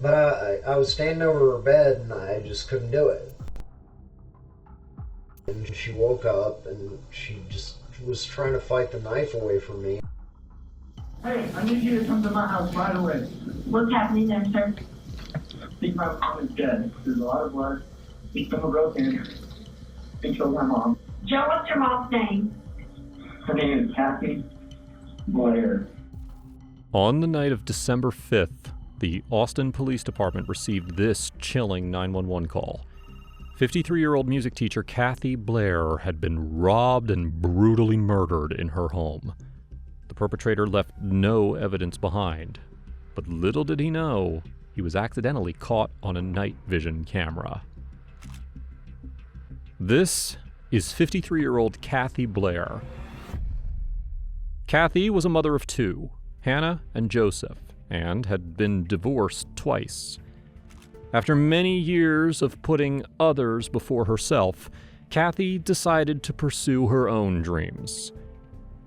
But I was standing over her bed and I just couldn't do it. And she woke up and she just was trying to fight the knife away from me. Hey, I need you to come to my house right away. What's happening there, sir? I think my mom is dead. There's a lot of blood. Think someone broke in and killed my mom. Joe, what's your mom's name? Her name is Kathy Blair. On the night of December 5th, the Austin Police Department received this chilling 911 call. 53-year-old music teacher Kathy Blair had been robbed and brutally murdered in her home. The perpetrator left no evidence behind, but little did he know, he was accidentally caught on a night vision camera. This is 53-year-old Kathy Blair. Kathy was a mother of two, Hannah and Joseph, and had been divorced twice. After many years of putting others before herself, Kathy decided to pursue her own dreams.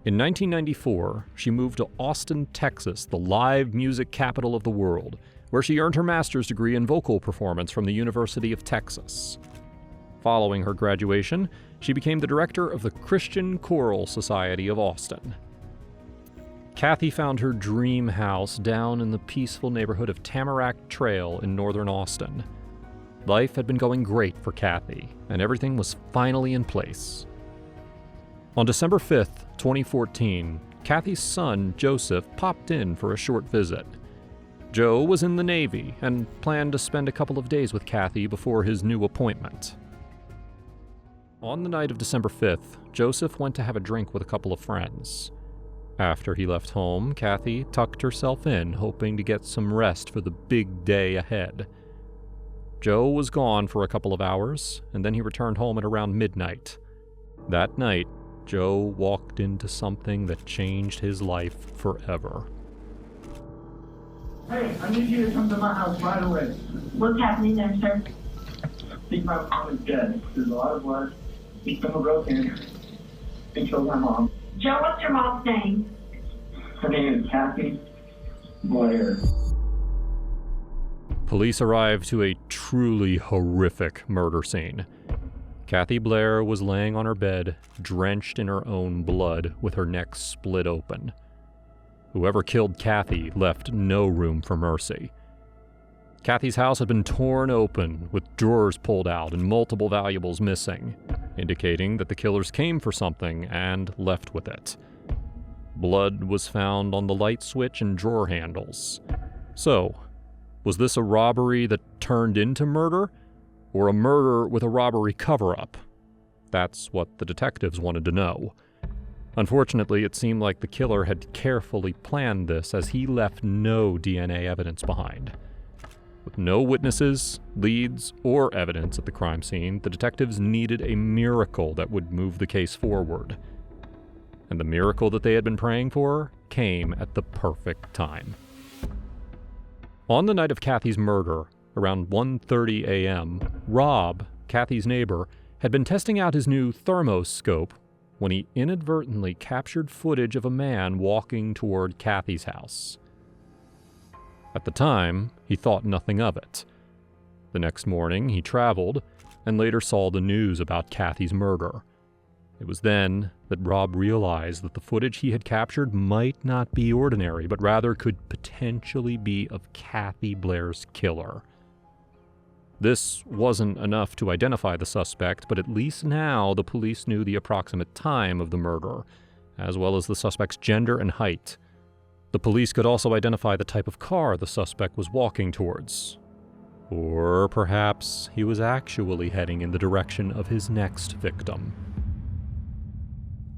In 1994, she moved to Austin, Texas, the live music capital of the world, where she earned her master's degree in vocal performance from the University of Texas. Following her graduation, she became the director of the Christian Choral Society of Austin. Kathy found her dream house down in the peaceful neighborhood of Tamarack Trail in northern Austin. Life had been going great for Kathy, and everything was finally in place. On December 5th, 2014, Kathy's son, Joseph, popped in for a short visit. Joe was in the Navy and planned to spend a couple of days with Kathy before his new appointment. On the night of December 5th, Joseph went to have a drink with a couple of friends. After he left home, Kathy tucked herself in, hoping to get some rest for the big day ahead. Joe was gone for a couple of hours, and then he returned home at around midnight. That night, Joe walked into something that changed his life forever. Hey, I need you to come to my house right away. What's happening there, sir? I think my mom is dead. There's a lot of blood. Think someone broke in and killed my mom. Joe, what's your mom's name? Her name is Kathy Blair. Police arrived to a truly horrific murder scene. Kathy Blair was laying on her bed, drenched in her own blood, with her neck split open. Whoever killed Kathy left no room for mercy. Kathy's house had been torn open, with drawers pulled out and multiple valuables missing, indicating that the killers came for something and left with it. Blood was found on the light switch and drawer handles. So, was this a robbery that turned into murder, or a murder with a robbery cover-up? That's what the detectives wanted to know. Unfortunately, it seemed like the killer had carefully planned this, as he left no DNA evidence behind. With no witnesses, leads, or evidence at the crime scene, the detectives needed a miracle that would move the case forward. And the miracle that they had been praying for came at the perfect time. On the night of Kathy's murder, around 1:30 a.m., Rob, Kathy's neighbor, had been testing out his new thermoscope when he inadvertently captured footage of a man walking toward Kathy's house. At the time, he thought nothing of it. The next morning, he traveled and later saw the news about Kathy's murder. It was then that Rob realized that the footage he had captured might not be ordinary, but rather could potentially be of Kathy Blair's killer. This wasn't enough to identify the suspect, but at least now the police knew the approximate time of the murder, as well as the suspect's gender and height. The police could also identify the type of car the suspect was walking towards. Or perhaps he was actually heading in the direction of his next victim.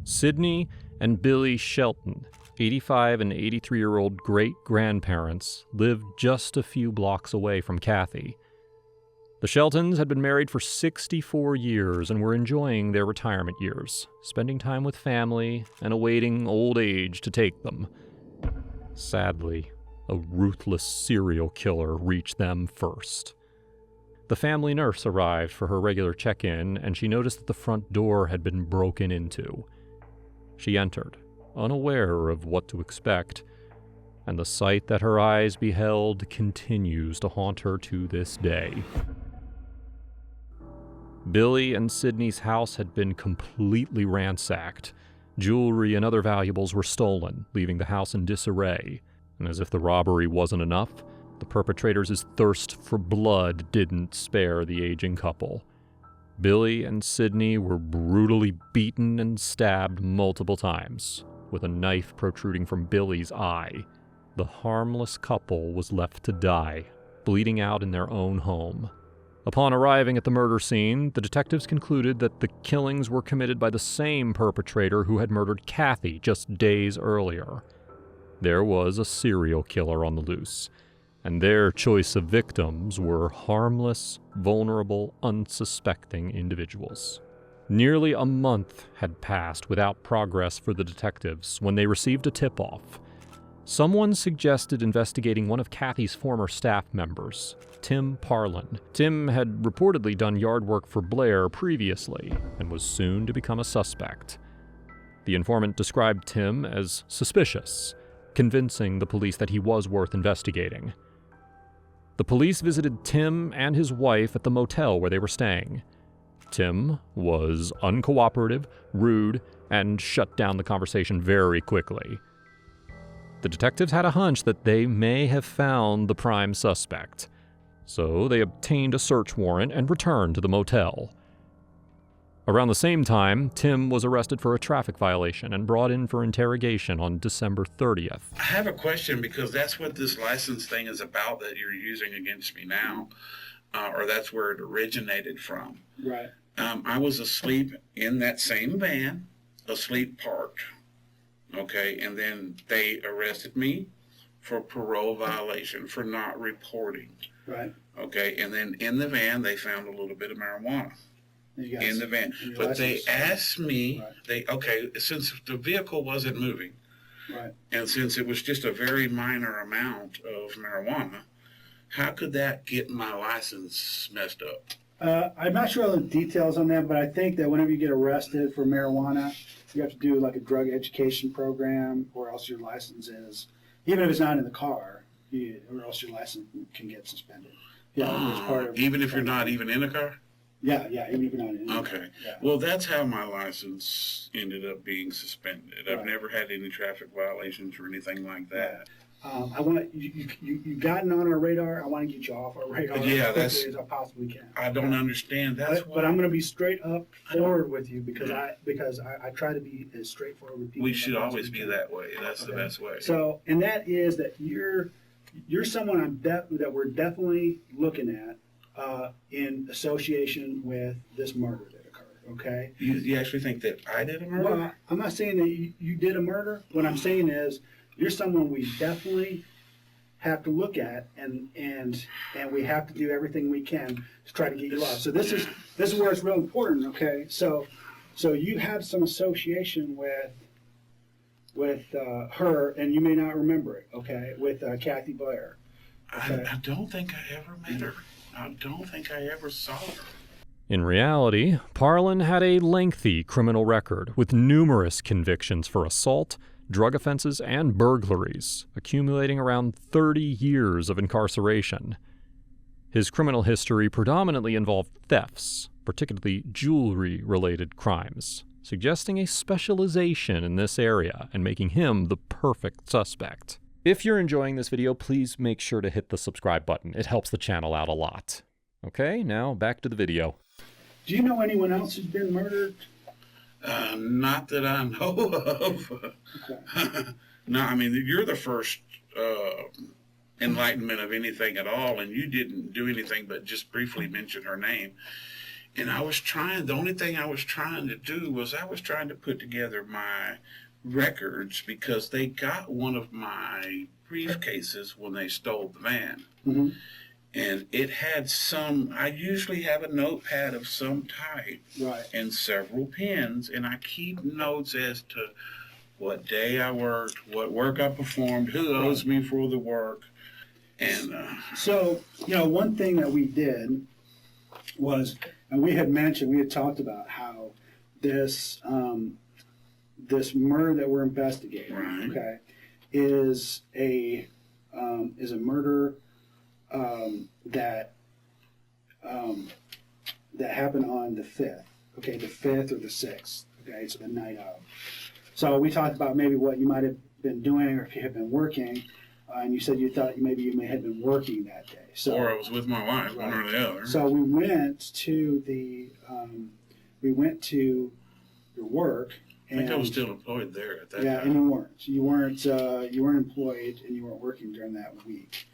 Sydney and Billy Shelton, 85 and 83-year-old great-grandparents, lived just a few blocks away from Kathy. The Sheltons had been married for 64 years and were enjoying their retirement years, spending time with family and awaiting old age to take them. Sadly, a ruthless serial killer reached them first. The family nurse arrived for her regular check-in, and she noticed that the front door had been broken into. She entered, unaware of what to expect, and the sight that her eyes beheld continues to haunt her to this day. Billy and Sydney's house had been completely ransacked. Jewelry and other valuables were stolen, leaving the house in disarray. And as if the robbery wasn't enough, the perpetrators' thirst for blood didn't spare the aging couple. Billy and Sydney were brutally beaten and stabbed multiple times, with a knife protruding from Billy's eye. The harmless couple was left to die, bleeding out in their own home. Upon arriving at the murder scene, the detectives concluded that the killings were committed by the same perpetrator who had murdered Kathy just days earlier. There was a serial killer on the loose, and their choice of victims were harmless, vulnerable, unsuspecting individuals. Nearly a month had passed without progress for the detectives when they received a tip-off. Someone suggested investigating one of Kathy's former staff members, Tim Parlin. Tim had reportedly done yard work for Blair previously and was soon to become a suspect. The informant described Tim as suspicious, convincing the police that he was worth investigating. The police visited Tim and his wife at the motel where they were staying. Tim was uncooperative, rude, and shut down the conversation very quickly. The detectives had a hunch that they may have found the prime suspect, so they obtained a search warrant and returned to the motel. Around the same time, Tim was arrested for a traffic violation and brought in for interrogation on December 30th. I have a question, because that's what this license thing is about that you're using against me now, or that's where it originated from. Right. I was asleep in that same van, asleep parked, okay, and then they arrested me for parole violation for not reporting. Right. Okay, and then in the van they found a little bit of marijuana. In the van. But they asked me, since the vehicle wasn't moving, right, and since it was just a very minor amount of marijuana, how could that get my license messed up? I'm not sure all the details on that, but I think that whenever you get arrested for marijuana, you have to do like a drug education program, or else your license is, even if it's not in the car, or else your license can get suspended. Yeah, it's part of, even if you're not even in a car? Yeah, even if you're not in. Okay. Yeah. Well, that's how my license ended up being suspended. I've Right. never had any traffic violations or anything like that. I want you've gotten on our radar. I want to get you off our radar Yeah, as quickly as I possibly can. I don't understand. That's But I'm going to be straight up forward with you because I try to be as straightforward with people. we as should I always possibly be can. that way. That's the best way. So, and that is that you're someone that we're definitely looking at in association with this murder that occurred. Okay. You actually think that I did a murder? Well, I'm not saying that you did a murder. What I'm saying is you're someone we definitely have to look at, and we have to do everything we can to try to get you off. So this is where it's real important. Okay. So you have some association with her, and you may not remember it. Okay. With Kathy Blair. Okay? I don't think I ever met her. I don't think I ever saw her. In reality, Parlin had a lengthy criminal record with numerous convictions for assault, drug offenses, and burglaries, accumulating around 30 years of incarceration. His criminal history predominantly involved thefts, particularly jewelry-related crimes, suggesting a specialization in this area and making him the perfect suspect. If you're enjoying this video, please make sure to hit the subscribe button. It helps the channel out a lot. Okay, now back to the video. Do you know anyone else who's been murdered? Not that I know of. Okay. No, I mean, you're the first enlightenment of anything at all, and you didn't do anything but just briefly mention her name. And the only thing I was trying to do was I was trying to put together my records, because they got one of my briefcases when they stole the van. Mm-hmm. And it had I usually have a notepad of some type, Right. and several pens, and I keep notes as to what day I worked, what work I performed, who owes me for the work. And So, one thing that we did was, and we had talked about how this murder that we're investigating, Right. okay, is a murder that happened on the 5th. Okay, the 5th or the 6th. Okay, so the night of. So we talked about maybe what you might have been doing, or if you had been working, and you said you thought maybe you may have been working that day. So, or I was with my wife, one or the other. So we went to your work. I think I was still employed there at that time. Yeah, and you weren't. You weren't employed, and you weren't working during that week.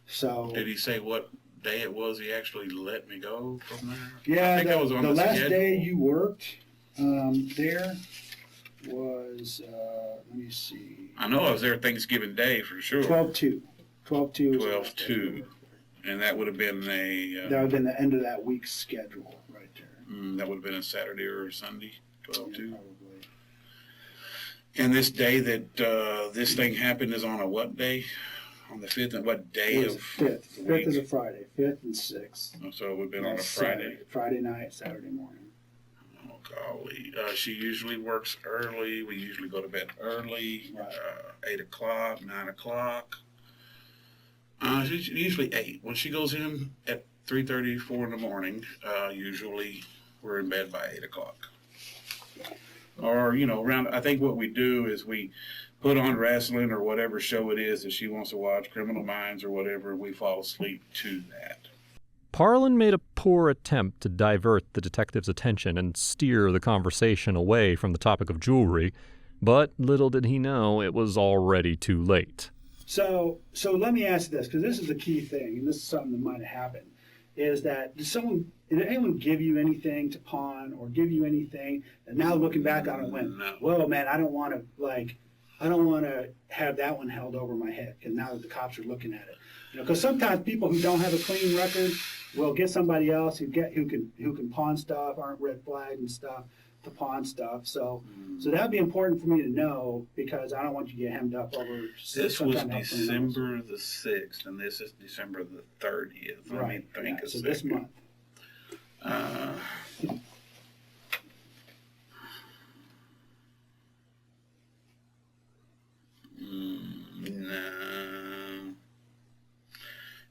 So did he say what day it was he actually let me go from there? Yeah, I think I was on the last schedule. day you worked there was, let me see. I know I was there Thanksgiving Day for sure. 12/2. 12/2. 12/2. And that would have been that would have been the end of that week's schedule right there. That would have been a Saturday or a Sunday, 12/2. Yeah, probably. And this day that this thing happened is on a what day? On the 5th, and what day It was of the 5th. the 5th week? is a Friday. 5th and 6th. So it would have been on a That's Friday. Saturday. Friday night, Saturday morning. Oh, golly. She usually works early. We usually go to bed early, Right. 8 o'clock, 9 o'clock. She's usually 8. When she goes in at 3:30, 4 in the morning, usually we're in bed by 8 o'clock. Or, around, I think what we do is we put on wrestling or whatever show it is that she wants to watch, Criminal Minds or whatever, we fall asleep to that. Parlin made a poor attempt to divert the detective's attention and steer the conversation away from the topic of jewelry, but little did he know it was already too late. So let me ask this, because this is the key thing, and this is something that might have happened, is that did anyone give you anything to pawn or give you anything and now looking back on it went, No. well, man, I don't want to have that one held over my head because now that the cops are looking at it. Because sometimes people who don't have a clean record will get somebody else who can pawn stuff, aren't red flagged and stuff, to pawn stuff. So that'd be important for me to know because I don't want you to get hemmed up over. This was December the 6th, and this is December the 30th. Let me think a so second. this month.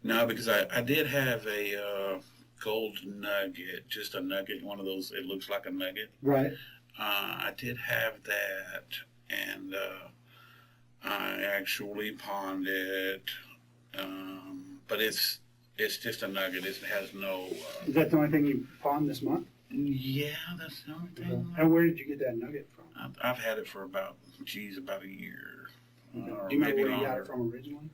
No, because I did have a gold nugget, just a nugget, one of those, it looks like a nugget. Right. I did have that, and I actually pawned it, but it's just a nugget. It has no... Is that the only thing you pawned this month? Yeah, that's the only thing. And where did you get that nugget from? I've had it for about a year. Do you remember where you got it from originally?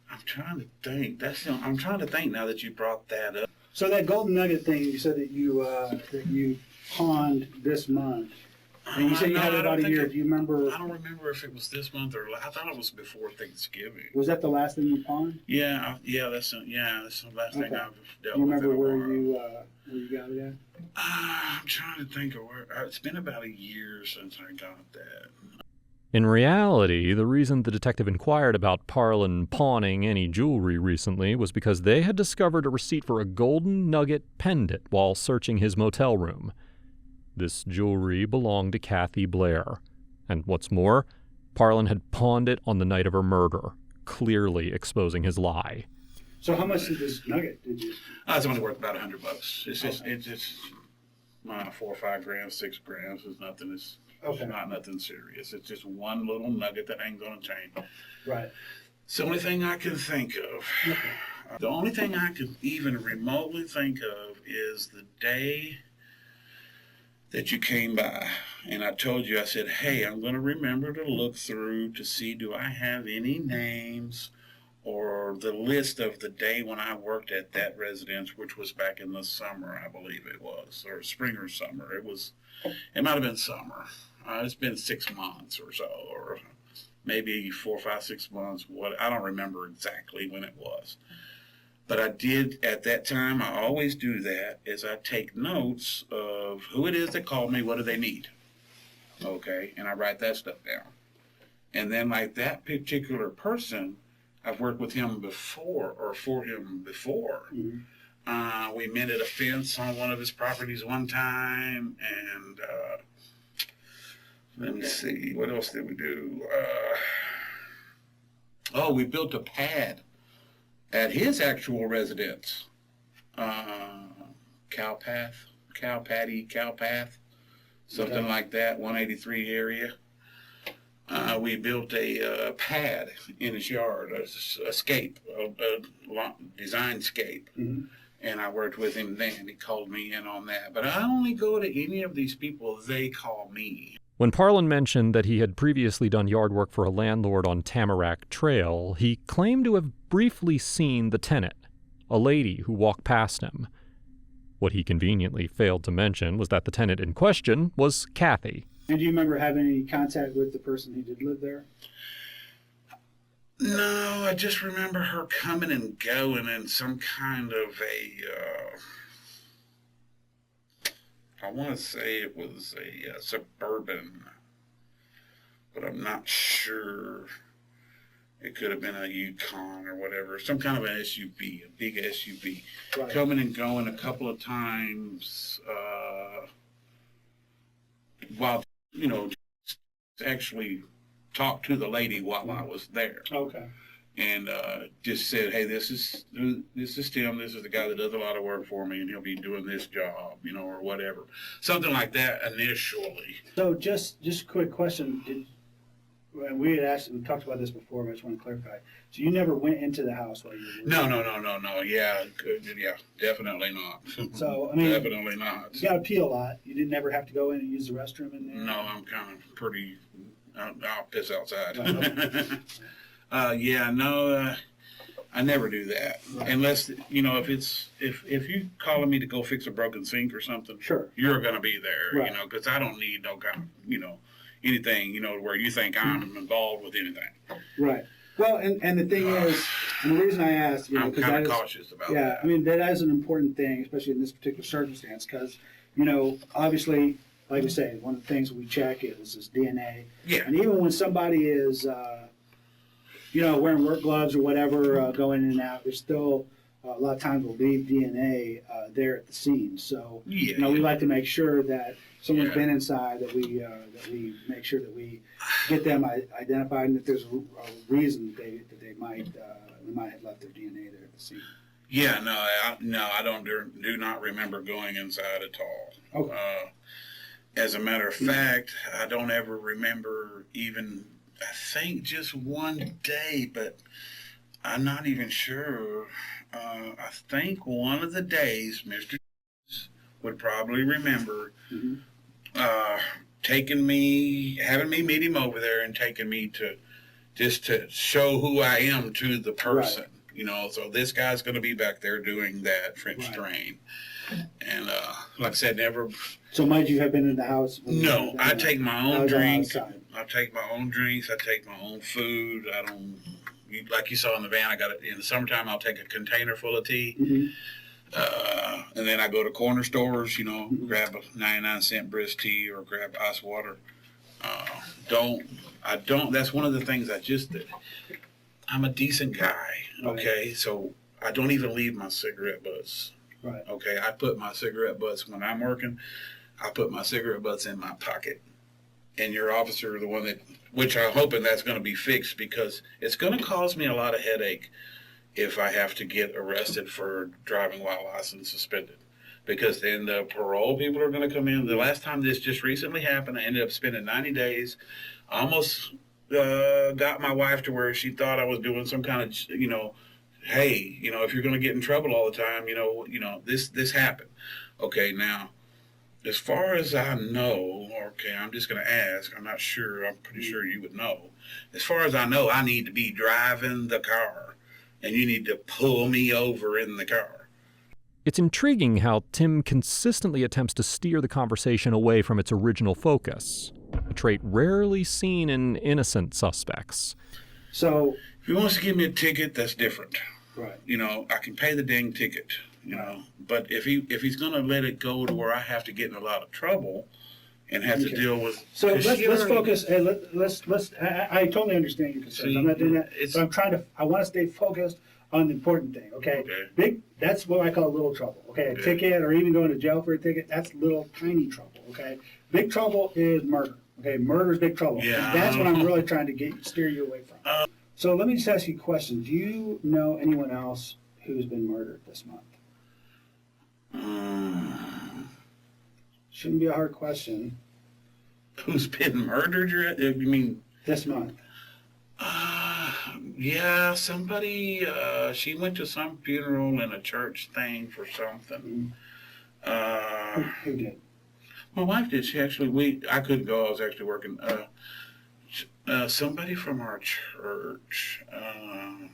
I'm trying to think. I'm trying to think now that you brought that up. So that golden nugget thing, you said that you pawned this month, and you said you had it about a year. Do you remember? I don't remember if it was this month or I thought it was before Thanksgiving. Was that the last thing you pawned? Yeah, that's the last thing I've dealt Do with. you remember in a where while. you got it at? I'm trying to think of where. It's been about a year since I got that. In reality, the reason the detective inquired about Parlin pawning any jewelry recently was because they had discovered a receipt for a golden nugget pendant while searching his motel room. This jewelry belonged to Kathy Blair. And what's more, Parlin had pawned it on the night of her murder, clearly exposing his lie. So how much did this nugget did you? It's only worth about $100. It's just 4 or 5 grams, 6 grams. It's nothing. It's not nothing serious. It's just one little nugget that hangs on a chain. Right. It's the only thing I can think of. Okay. The only thing I could even remotely think of is the day that you came by. And I told you, I said, hey, I'm going to remember to look through to see do I have any names or the list of the day when I worked at that residence, which was back in the summer, I believe it was, or spring or summer. It might have been summer. It's been 6 months or so, or maybe 4, 5, 6 months. I don't remember exactly when it was. But I did, at that time, I always do that, is I take notes of who it is that called me, what do they need? Okay, and I write that stuff down. And then like that particular person, I've worked with him before, or for him before. Mm-hmm. We mended a fence on one of his properties one time, and let me see, what else did we do? Oh, we built a pad at his actual residence. Cow Path, something Okay. like that, 183 area. We built a pad in his yard, a design scape. Mm-hmm. And I worked with him then. He called me in on that. But I only go to any of these people, they call me. When Parlin mentioned that he had previously done yard work for a landlord on Tamarack Trail, he claimed to have briefly seen the tenant, a lady who walked past him. What he conveniently failed to mention was that the tenant in question was Kathy. And do you remember having any contact with the person who did live there? No, I just remember her coming and going in some kind of I want to say it was a Suburban, but I'm not sure. It could have been a Yukon or whatever, some kind of an SUV, a big SUV. Right. Coming and going a couple of times while, actually talked to the lady while I was there. Okay. And just said, hey, this is Tim. This is the guy that does a lot of work for me, and he'll be doing this job, or whatever. Something like that initially. So just a quick question. We had asked, we talked about this before, but I just want to clarify. So you never went into the house while you were No. Yeah, definitely not. So, I mean, definitely not. You got to pee a lot. You didn't ever have to go in and use the restroom in there? No, I'm kind of pretty, I'll piss outside. Right. I never do that. Right. Unless, if you calling me to go fix a broken sink or something, Sure. you're going to be there, Right. because I don't need no kind of, anything, where you think I'm involved with anything. Right. Well, and the thing is, and the reason I asked, I'm because kind that of is, cautious about yeah, that. I mean, that is an important thing, especially in this particular circumstance, because, obviously, like I say, one of the things we check is DNA. Yeah. And even when somebody is, wearing work gloves or whatever, going in and out, there's still a lot of times will leave DNA there at the scene. So, Yeah. we like to make sure that someone's Yeah. been inside, that we make sure that we get them identified, and that there's a reason that they might have left their DNA there at the scene. Yeah, I don't do not remember going inside at all. Okay. As a matter of fact, I don't ever remember even, I think just one day, but I'm not even sure. I think one of the days, Mr. would probably remember Mhm. having me meet him over there and taking me to show who I am to the person. So this guy's going to be back there doing that French Right. drain. And like I said, never. So might you have been in the house? No, I take my I own was drink. outside. I take my own drinks. I take my own food. I don't, like you saw in the van, I got it in the summertime. I'll take a container full of tea. Mhm. And then I go to corner stores, grab a 99-cent brisk tea or grab ice water. That's one of the things I'm a decent guy. Okay. So I don't even leave my cigarette butts. Right. Okay. I put my cigarette butts when I'm working. I put my cigarette butts in my pocket. And your officer, the one which I'm hoping that's going to be fixed, because it's going to cause me a lot of headache if I have to get arrested for driving while license suspended. Because then the parole people are going to come in. The last time this just recently happened, I ended up spending 90 days. I almost got my wife to where she thought I was doing some kind of, hey, if you're going to get in trouble all the time, this happened. Okay, now, as far as I know, okay, I'm just going to ask. I'm not sure. I'm pretty sure you would know. As far as I know, I need to be driving the car, and you need to pull me over in the car. It's intriguing how Tim consistently attempts to steer the conversation away from its original focus, a trait rarely seen in innocent suspects. So, If he wants to give me a ticket, that's different. right. I can pay the dang ticket, But if he's going to let it go to where I have to get in a lot of trouble and have to Okay. deal with... So 'cause let's she already- focus. Hey, let's. I totally understand your concerns. See, I'm not doing that. it's- But I want to stay focused on the important thing. Okay. Okay. That's what I call little trouble. Okay. A Okay. ticket or even going to jail for a ticket. That's little tiny trouble. Okay. Big trouble is murder. Okay. Murder is big trouble. Yeah. That's what I'm really trying to steer you away from. So let me just ask you a question. Do you know anyone else who's been murdered this month? Shouldn't be a hard question. Who's been murdered? You mean This month? Yeah, somebody. She went to some funeral and a church thing for something. Who did? My wife did. She actually. I couldn't go. I was actually working. Somebody from our church. I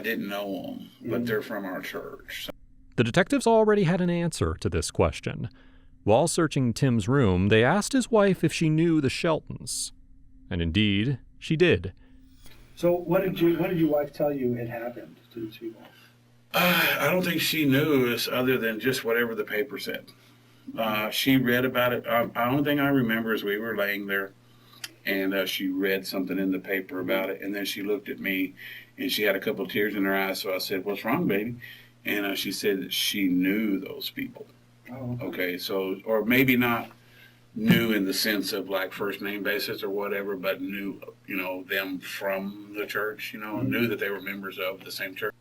didn't know them, but they're from our church. The detectives already had an answer to this question. While searching Tim's room, they asked his wife if she knew the Sheltons. And indeed, she did. So what did your wife tell you had happened to these people? I don't think she knew us other than just whatever the paper said. She read about it. The only thing I remember is we were laying there, and she read something in the paper about it, and then she looked at me, and she had a couple of tears in her eyes, so I said, "What's wrong, baby?" And she said that she knew those people. Oh, Okay, so, or maybe not knew in the sense of like first name basis or whatever, but knew, them from the church, knew that they were members of the same church.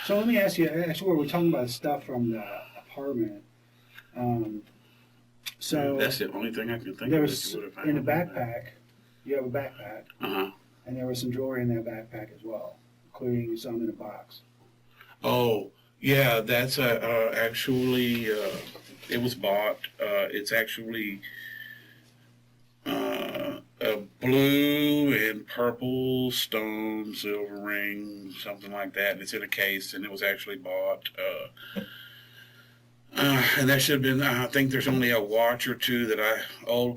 So let me ask you, actually, we're talking about stuff from the apartment. So That's the only thing I can think there of. was, that you would have found. in a backpack, you have a backpack, and there was some jewelry in that backpack as well, including some in a box. Oh, yeah, that's actually, it was bought. It's actually a blue and purple stone, silver ring, something like that. And it's in a case, and it was actually bought. And that should have been, I think there's only a watch or two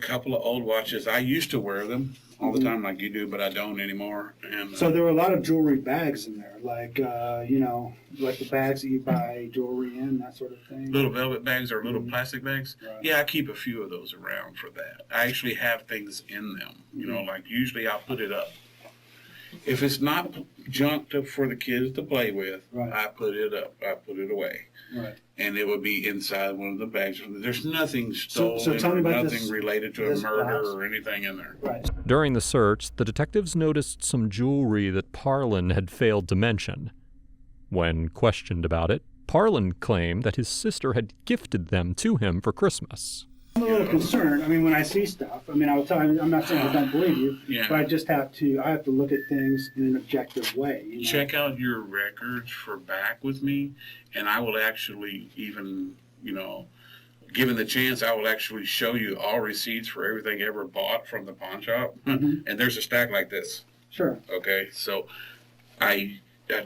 couple of old watches. I used to wear them all the time like you do, but I don't anymore. And So there were a lot of jewelry bags in there, like, like the bags that you buy jewelry in, that sort of thing. little velvet bags or little plastic bags. Right. Yeah, I keep a few of those around for that. I actually have things in them, like usually I'll put it up. If it's not junk for the kids to play with, Right. I put it up. I put it away. Right. And it would be inside one of the bags. There's nothing stolen So tell me or about nothing this- related to a this murder box. or anything in there. Right. During the search, the detectives noticed some jewelry that Parlin had failed to mention. When questioned about it, Parlin claimed that his sister had gifted them to him for Christmas. I'm a little concerned. I mean, when I see stuff, I'm not saying I don't believe you, Yeah. but I have to look at things in an objective way. Check out your records for back with me, and I will actually even, given the chance, I will actually show you all receipts for everything ever bought from the pawn shop. Mhm. And there's a stack like this. Sure. Okay, so I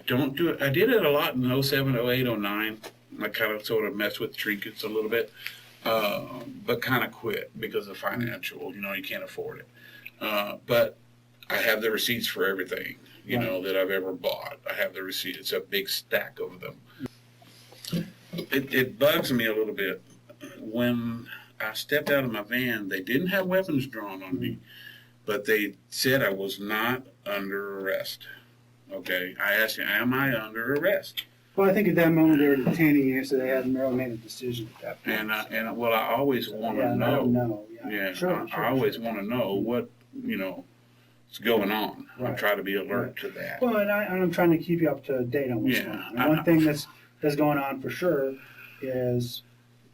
don't do it. I did it a lot in 07, 08, 09. I kind of sort of messed with trinkets a little bit, but kind of quit because of financial. You can't afford it. But I have the receipts for everything, that I've ever bought. I have the receipt. It's a big stack of them. It bugs me a little bit. When I stepped out of my van, they didn't have weapons drawn on me, but they said I was not under arrest. Okay, I asked you, am I under arrest? Well, I think at that moment they were detaining you, so they hadn't really made a decision at that point. Well, I always want to know. No. Yeah, Sure. I always want to know what is going on. I Right. try to be alert to that. Well, and I'm trying to keep you up to date on what's Yeah, going on. And one thing that's going on for sure is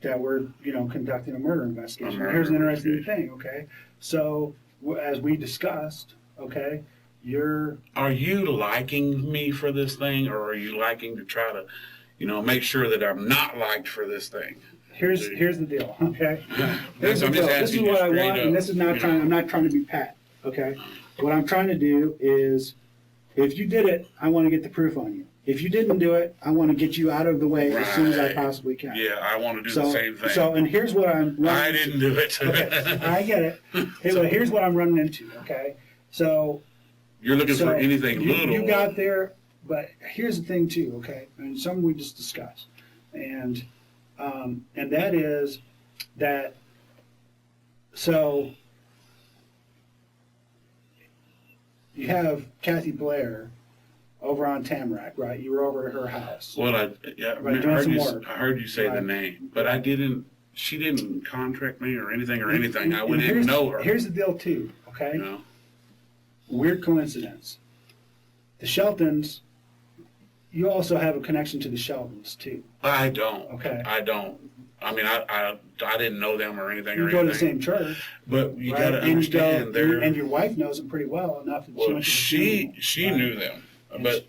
that we're conducting a murder investigation. A murder Here's an interesting investigation. thing. Okay, so as we discussed, okay, Are you liking me for this thing, or are you liking to try to, make sure that I'm not liked for this thing? here's the deal. Okay, here's the I'm deal. just This is asking you what I straight want, up, and this is not trying. I'm not trying to be pat. Okay, what I'm trying to do is, if you did it, I want to get the proof on you. If you didn't do it, I want to get you out of the way as soon as I Right. possibly can. Yeah, I want to do the same thing. And here's what I'm. I didn't do it. Okay, I get it. Here's what I'm running into. Okay, so. You're looking for anything little. You got there, but here's the thing too. Okay, and something we just discussed, and that is that. So you have Kathy Blair over on Tamarack, right? You were over at her house. Well, I Right, doing some work. heard you say the Right. name, but I didn't. She didn't contract me or anything. I wouldn't And even know her. Here's the deal too. Okay. weird coincidence. The Sheltons, you also have a connection to the Sheltons too. I don't. Okay. I don't. I mean, I didn't know them or anything. You or go to the anything. same church, But you right? got to And you understand, go, and your wife knows them pretty well enough that she well, went to the funeral, she right? knew them, but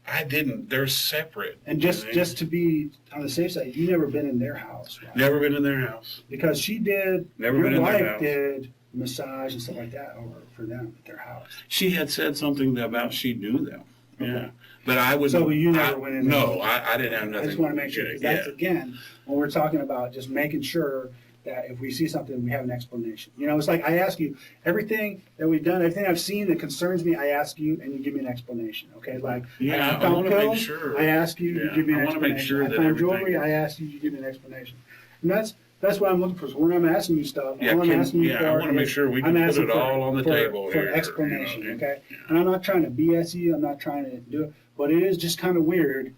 I didn't. They're separate. And just to be on the safe side, you never been in their house, right? Never been in their house. Because she did. Never your been in their wife house. did massage and stuff like that over for them at their house. She had said something about she knew them. Yeah. Okay. But I would. So you never went in there? No, I didn't have nothing. I just want to make sure, because that's, Yeah. again, when we're talking about just making sure that if we see something, we have an explanation. You know, it's like I ask you, everything that we've done, everything I've seen that concerns me, I ask you, and you give me an explanation, okay? Like, Yeah, I I found wanna make pills, sure. I ask you, you Yeah, give me an I wanna make explanation. sure I that found everything- jewelry, I ask you, you give me an explanation. And that's what I'm looking for. So when I'm asking you stuff, Yeah, all I'm asking you for I want to make sure we I'm can put asking it all on the table for here. explanation, you know, okay? yeah. And I'm not trying to BS you, I'm not trying to do it, but it is just kind of weird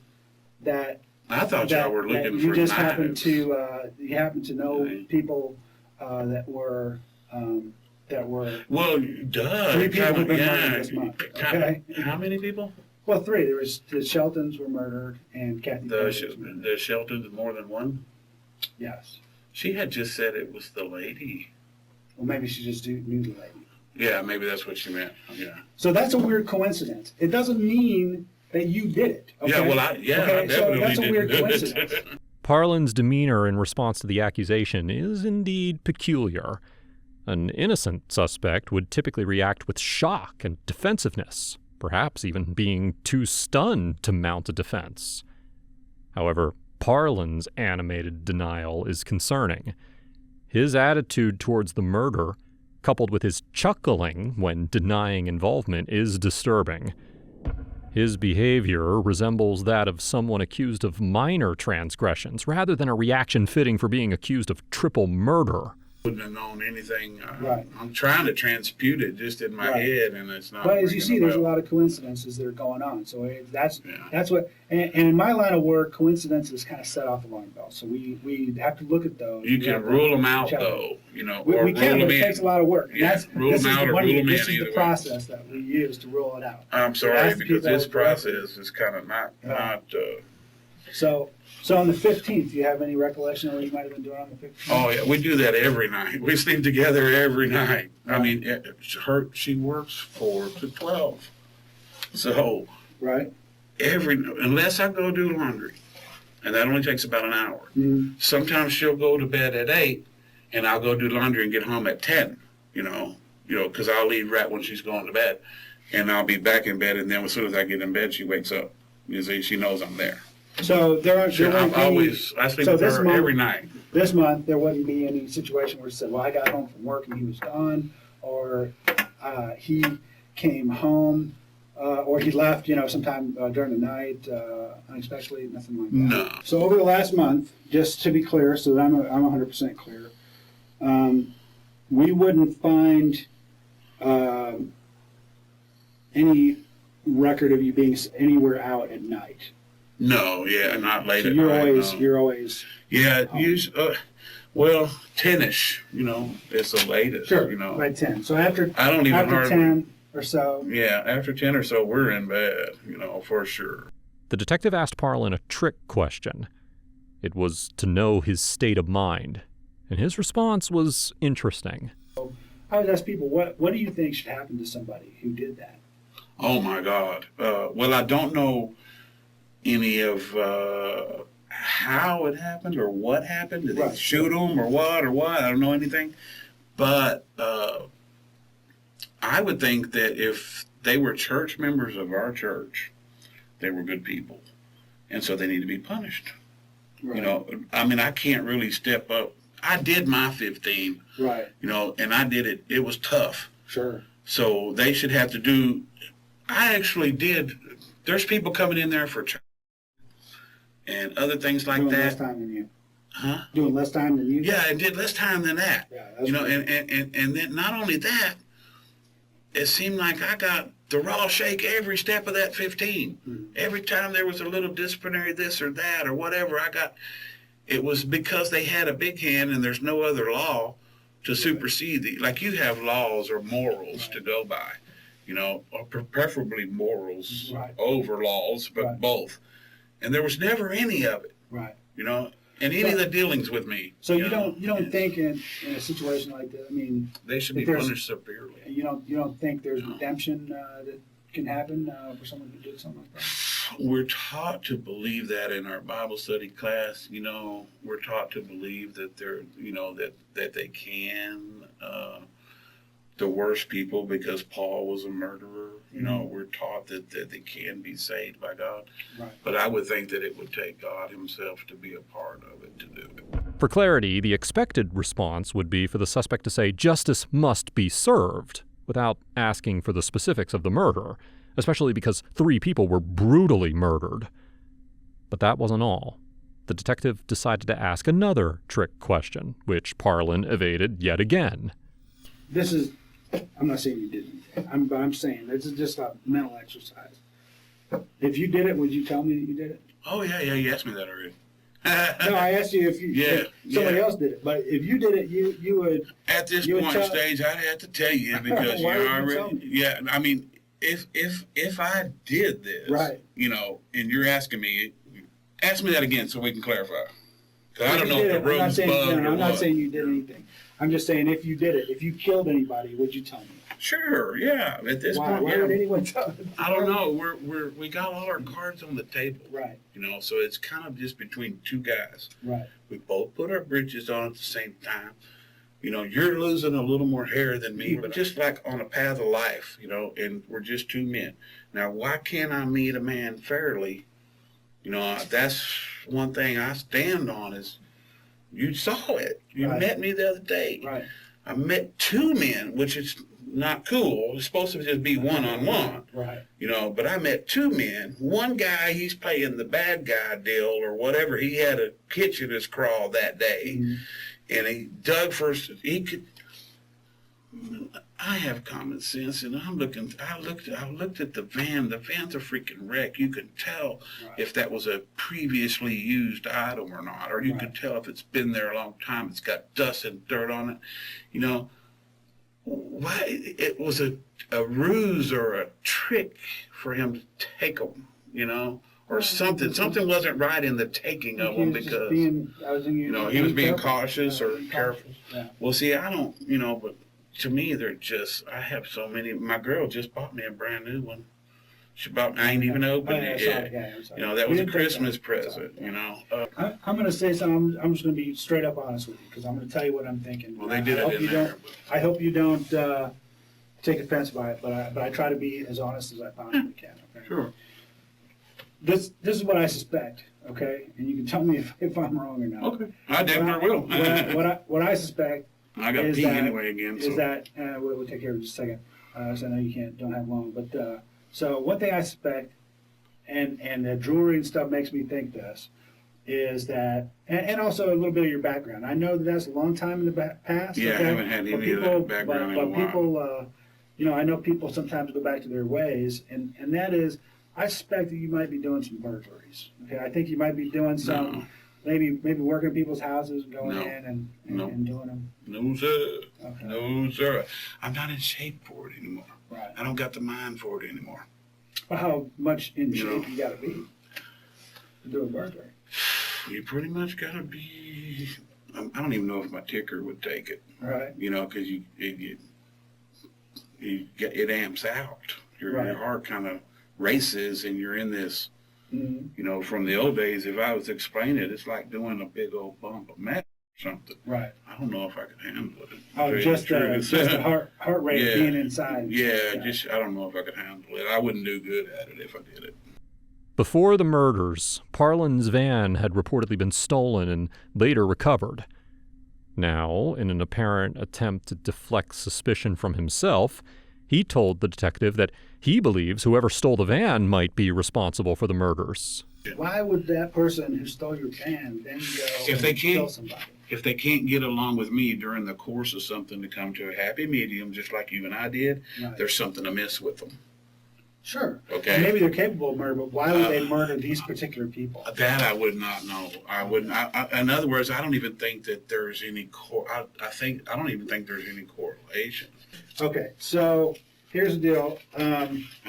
that I thought y'all were that looking you for just knives. you happen to know Right. people that were Well, duh. 3 people have been yeah, murdered this month, okay? How many people? well, 3. There was the Sheltons were murdered and Kathy Blair was murdered. The Sheltons, more than one? Yes. She had just said it was the lady. Well, maybe she just knew the lady. Yeah, maybe that's what she meant. Yeah. So that's a weird coincidence. It doesn't mean that you did it. Okay? Yeah, well, I okay? definitely So that's a didn't weird do coincidence. it. Parlin's demeanor in response to the accusation is indeed peculiar. An innocent suspect would typically react with shock and defensiveness, perhaps even being too stunned to mount a defense. However, Parlin's animated denial is concerning. His attitude towards the murder, coupled with his chuckling when denying involvement, is disturbing. His behavior resembles that of someone accused of minor transgressions, rather than a reaction fitting for being accused of triple murder. Wouldn't have known anything. Right. I'm trying to transpute it just in my Right. head, and it's not. But as you ringing see, a there's a bell. lot of coincidences that are going on. So that's Yeah. what, and in my line of work, coincidences kind of set off alarm bells. So we have to look at those. You We can have to rule them out, check them. though. You know, We, or we can, rule but them it in. takes a lot of work. And Yeah, that's, rule this them is out the or one- rule them This in, is the either way. process that we use to rule it out. I'm sorry, That's the because people this that direct it. process is kind of not. So on the 15th, do you have any recollection of what you might have been doing on the 15th? Oh yeah, we do that every night. We sleep together every night. I mean, she works 4 to 12, so Right. unless I go do laundry, and that only takes about an hour. Mhm. Sometimes she'll go to bed at 8, and I'll go do laundry and get home at 10. Because I'll leave right when she's going to bed, and I'll be back in bed. And then as soon as I get in bed, she wakes up. You see, she knows I'm there. So I sleep So with this her month- every night. This month, there wouldn't be any situation where she said, well, I got home from work and he was gone, or he came home, or he left, sometime during the night, unexpectedly, nothing like that. No. So over the last month, just to be clear, so that I'm 100% clear, we wouldn't find any record of you being anywhere out at night. No, yeah, not late So at you're night. always, no. you're always. Yeah, well, 10-ish, it's the latest, By 10. So after I don't even after hardly. 10 or so. Yeah, after 10 or so, we're in bed, for sure. The detective asked Parlin a trick question. It was to know his state of mind, and his response was interesting. I would ask people, what do you think should happen to somebody who did that? Oh my God. Well, I don't know any of how it happened or what happened. Did they Right. shoot him or what? I don't know anything. But I would think that if they were church members of our church, they were good people. And so they need to be punished. Right. I mean, I can't really step up. I did my 15, Right. and I did it. It was tough. Sure. So they should have to do. I actually did. There's people coming in there for church and other things like Doing less that. time than you. Huh? Doing less time than you. Yeah, I did less time than that. Yeah. That's And then not only that, it seemed like I got the raw shake every step of that 15. Mhm. Every time there was a little disciplinary this or that or whatever, it was because they had a big hand and there's no other law to supersede like you have laws or morals to go by. or preferably morals Right. over laws, but Right. both. And there was never any of it, Right. in any of the dealings with me. So you don't think in a situation like that, I mean, They should if be there's- punished severely. you don't think there's redemption that can happen for someone who did something like that? We're taught to believe that in our Bible study class. We're taught to believe that they're, that they can the worst people because Paul was a murderer. We're taught that they can be saved by God. Right. But I would think that it would take God himself to be a part of it to do it. For clarity, the expected response would be for the suspect to say justice must be served without asking for the specifics of the murder, especially because 3 people were brutally murdered. But that wasn't all. The detective decided to ask another trick question, which Parlin evaded yet again. I'm not saying you didn't, but I'm saying this is just a mental exercise. If you did it, would you tell me that you did it? Oh, yeah, you asked me that already. No, I asked you if somebody else did it. But if you did it, you would. At this you would point stage, I'd have to tell you because Why you would you already. tell me? Yeah, I mean, if I did this, Right. And you're asking me, ask me that again so we can clarify. 'Cause I don't know did if the it, I'm not room's saying, bugged or I'm not what. saying you did anything. I'm just saying if you did it, if you killed anybody, would you tell me? Sure, yeah. At this Why point, would yeah. anyone tell me? I don't know. We got all our cards on the table, Right, so it's kind of just between 2 guys. right, We both put our britches on at the same time. You're losing a little more hair than me, but just like on a path of life, and we're just 2 men. Now, why can't I meet a man fairly? That's one thing I stand on is you saw it. You Right. met me the other day. right. I met 2 men, which is not cool. It's supposed to just be one-on-one. Right. But I met 2 men. One guy, he's playing the bad guy deal or whatever. He had a hitch in his craw that day. Mhm. And he dug first. I have common sense, and I looked at the van. The van's a freaking wreck. You can tell Right. if that was a previously used item or not, or you Right. can tell if it's been there a long time. It's got dust and dirt on it. Why it was a ruse or a trick for him to take them, or something. Something wasn't right in the taking of them because he was being cautious or careful. Yeah. Well, see, I don't, but to me, they're just. I have so many. My girl just bought me a brand new one. She bought me. I ain't even opened it yet. That was a Christmas present. I'm going to say something. I'm just going to be straight up honest with you because I'm going to tell you what I'm thinking. Well, they did it in there. I hope you don't take offense by it, but I try to be as honest as I possibly can. Okay? Sure. This is what I suspect. Okay, and you can tell me if I'm wrong or not. Okay. I definitely will. What I suspect. I got to is pee that- anyway again. So. Is that we'll take care of it in just a second. So I know you don't have long, but so one thing I suspect, and the jewelry and stuff makes me think this, is that, and also a little bit of your background. I know that's a long time in the past. Yeah, okay? I haven't had any of that background in a But while. people, I know people sometimes go back to their ways, and that is, I suspect that you might be doing some burglaries. Okay, I think you might be doing some. No. Maybe working in people's houses and going No. in No. and doing them. No, sir. Okay. No, sir. I'm not in shape for it anymore. Right. I don't got the mind for it anymore. Well, how much in You know. shape you got to be to do a burglary? You pretty much got to be. I don't even know if my ticker would take it. Right. Because it amps out. Your Right. heart kind of races, and you're in this. Mm-hmm. From the old days, if I was to explain it, it's like doing a big old bump of meth or something. Right. I don't know if I could handle it. Oh, just the heart rate Yeah. of being inside. Yeah, I don't know if I could handle it. I wouldn't do good at it if I did it. Before the murders, Parlin's van had reportedly been stolen and later recovered. Now, in an apparent attempt to deflect suspicion from himself, he told the detective that he believes whoever stole the van might be responsible for the murders. Why would that person who stole your van then go If they and kill can't- somebody? If they can't get along with me during the course of something to come to a happy medium, just like you and I did, Right. there's something amiss with them. Sure. Okay. And maybe they're capable of murder, but why would they murder these particular people? That I would not know. I wouldn't. In other words, I don't even think that there's any. I don't even think there's any correlation. Okay, so here's the deal.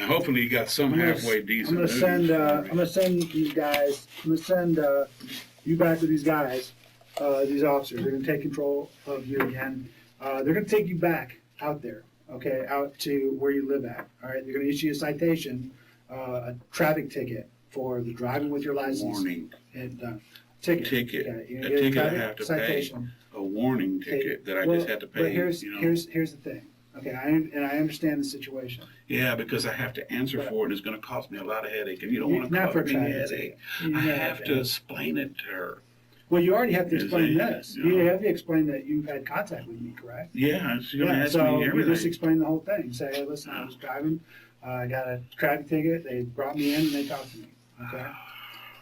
Hopefully you got some halfway decent. I'm gonna send these guys. I'm gonna send you back with these guys, these officers. They're gonna take control of you again. They're gonna take you back out there, okay, out to where you live at. All right. They're gonna issue you a citation, a traffic ticket for the driving with your license. Warning. And ticket. Okay, you're a gonna get ticket I traffic have to citation. pay. A warning ticket that I Well, just had to pay. But here's you know? here's the thing. Okay, I understand the situation. Yeah, because I have to answer for it, and it's going to cost me a lot of headache, and you don't want to Not cause for me a headache. You I have have to explain it to her. Well, you already have to Is explain it, this. you know? You have to explain that you've had contact with me, correct? Yeah, she's going to ask so me you everything. just explain the whole thing. Say, hey, listen, I was driving, I got a traffic ticket. They brought me in and they talked to me. Okay,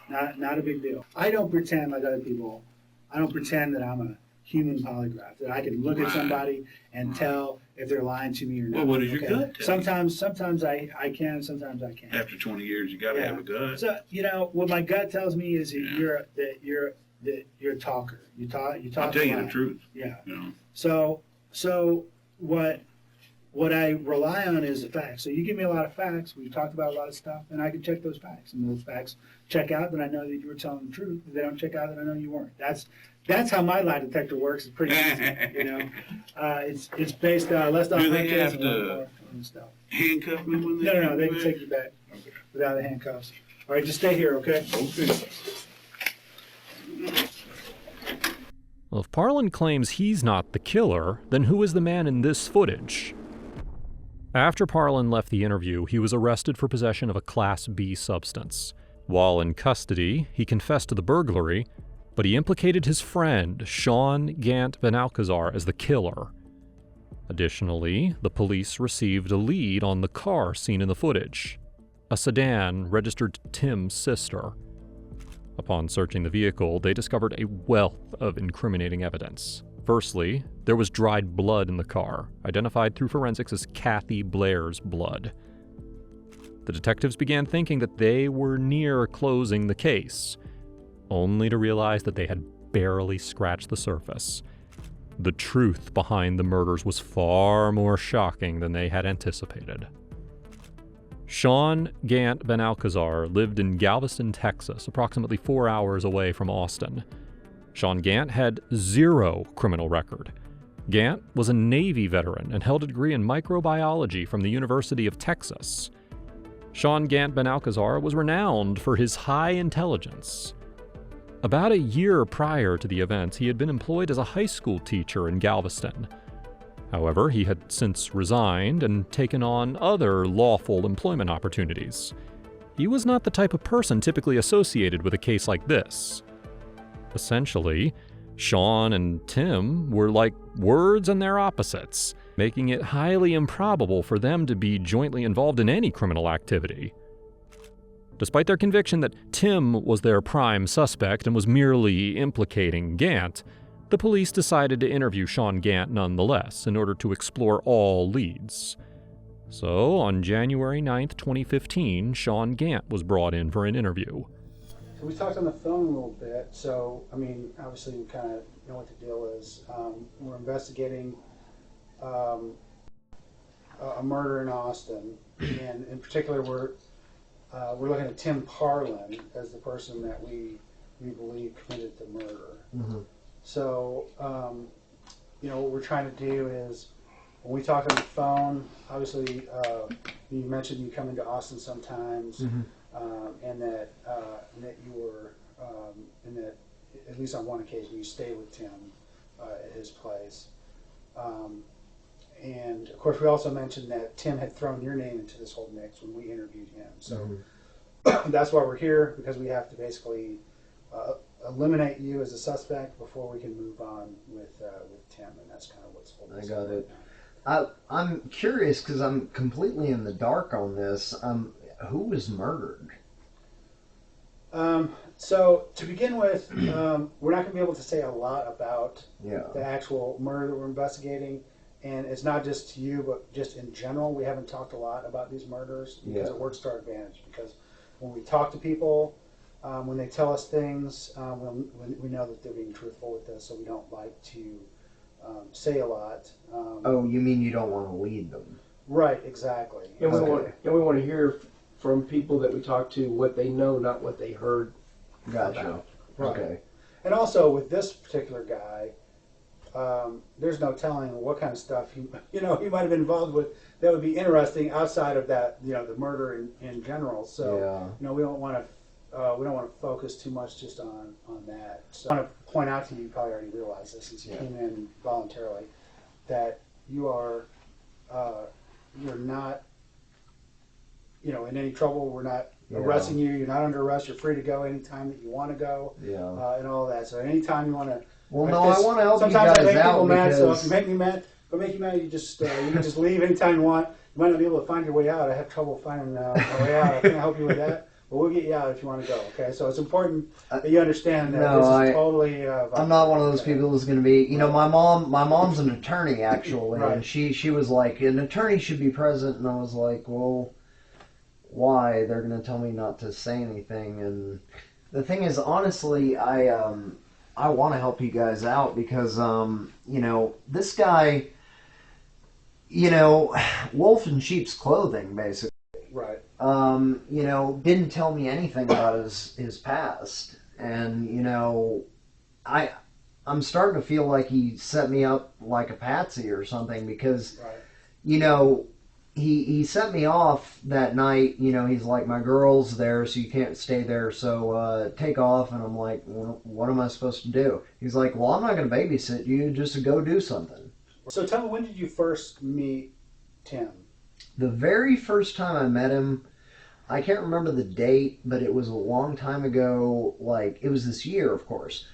not a big deal. I don't pretend like other people. I don't pretend that I'm a human polygraph, that I can look at somebody and tell if they're lying to me or not. Well, what does your gut tell you? Sometimes I can, sometimes I can't. After 20 years, you got to have a gut. So what my gut tells me is that you're a talker. You talk. I'll tell a you lot. the truth. Yeah. You know? So what I rely on is the facts. So you give me a lot of facts. We've talked about a lot of stuff, and I can check those facts. And those facts check out, then I know that you were telling the truth. If they don't check out, then I know you weren't. That's how my lie detector works. It's pretty easy, you know. It's based less on Do they hunches have and to more stuff. handcuff me when they No, they do can it? take you back without the handcuffs. All right, just stay here, okay? Okay. Well, if Parlin claims he's not the killer, then who is the man in this footage? After Parlin left the interview, he was arrested for possession of a Class B substance. While in custody, he confessed to the burglary, but he implicated his friend, Shawn Gant Ben Alcazar, as the killer. Additionally, the police received a lead on the car seen in the footage, a sedan registered to Tim's sister. Upon searching the vehicle, they discovered a wealth of incriminating evidence. Firstly, there was dried blood in the car, identified through forensics as Kathy Blair's blood. The detectives began thinking that they were near closing the case, only to realize that they had barely scratched the surface. The truth behind the murders was far more shocking than they had anticipated. Shawn Gant Ben Alcazar lived in Galveston, Texas, approximately 4 hours away from Austin. Shawn Gant had zero criminal record. Gant was a Navy veteran and held a degree in microbiology from the University of Texas. Shawn Gant Ben Alcazar was renowned for his high intelligence. About a year prior to the events, he had been employed as a high school teacher in Galveston. However, he had since resigned and taken on other lawful employment opportunities. He was not the type of person typically associated with a case like this. Essentially, Shawn and Tim were like words and their opposites, making it highly improbable for them to be jointly involved in any criminal activity. Despite their conviction that Tim was their prime suspect and was merely implicating Gant, the police decided to interview Shawn Gant nonetheless in order to explore all leads. So, on January 9th, 2015, Shawn Gant was brought in for an interview. So we talked on the phone a little bit. So, I mean, obviously we kind of know what the deal is. We're investigating a murder in Austin, and in particular, we're looking at Tim Parlin as the person that we believe committed the murder. Mm-hmm. So, what we're trying to do is, when we talk on the phone, obviously, you mentioned you come into Austin sometimes, Mm-hmm. and that you were, and that at least on one occasion you stayed with Tim at his place. And of course, we also mentioned that Tim had thrown your name into this whole mix when we interviewed him. So that's why we're here, because we have to basically eliminate you as a suspect before we can move on with Tim, and that's kind of what's holding us I got up it. right now. I'm curious because I'm completely in the dark on this. Who was murdered? So to begin with, we're not going to be able to say a lot about Yeah. the actual murder that we're investigating, and it's not just to you, but just in general. We haven't talked a lot about these murders because it works to our advantage. Because when we talk to people, when they tell us things, we know that they're being truthful with us, so we don't like to say a lot. Oh, you mean you don't want to lead them? Right, exactly. And we Okay. want to hear from people that we talk to what they know, not what they heard. Gotcha. Right. Okay. And also with this particular guy, there's no telling what kind of stuff he might have been involved with that would be interesting outside of that, the murder in general. So, Yeah. we don't want to focus too much just on that. So I want to point out to you, you probably already realized this since you came in voluntarily, that you are you're not in any trouble. We're not arresting you. You're not under arrest. You're free to go anytime that you want to go. Yeah. And all that. So anytime you want to. Well, no, I want to help you Sometimes I guys make people out mad, so if because you make me mad, you just you can just leave anytime you want. You might not be able to find your way out. I have trouble finding my way out. I can't help you with that, but we'll get you out if you want to go. Okay, so it's important that you understand that this is totally. I'm not one of those people who's going to be. My mom's an attorney actually, Right. and she was like, an attorney should be present, and I was like, well, why? They're going to tell me not to say anything, and the thing is, honestly, I want to help you guys out because, this guy, wolf in sheep's clothing, basically. Right. Didn't tell me anything about his past. And, I'm starting to feel like he set me up like a patsy or something because, he set me off that night. He's like, my girl's there, so you can't stay there, so take off. And I'm like, well, what am I supposed to do? He's like, well, I'm not going to babysit you, just to go do something. So tell me, when did you first meet Tim? The very first time I met him, I can't remember the date, but it was a long time ago. Like, it was this year, of course.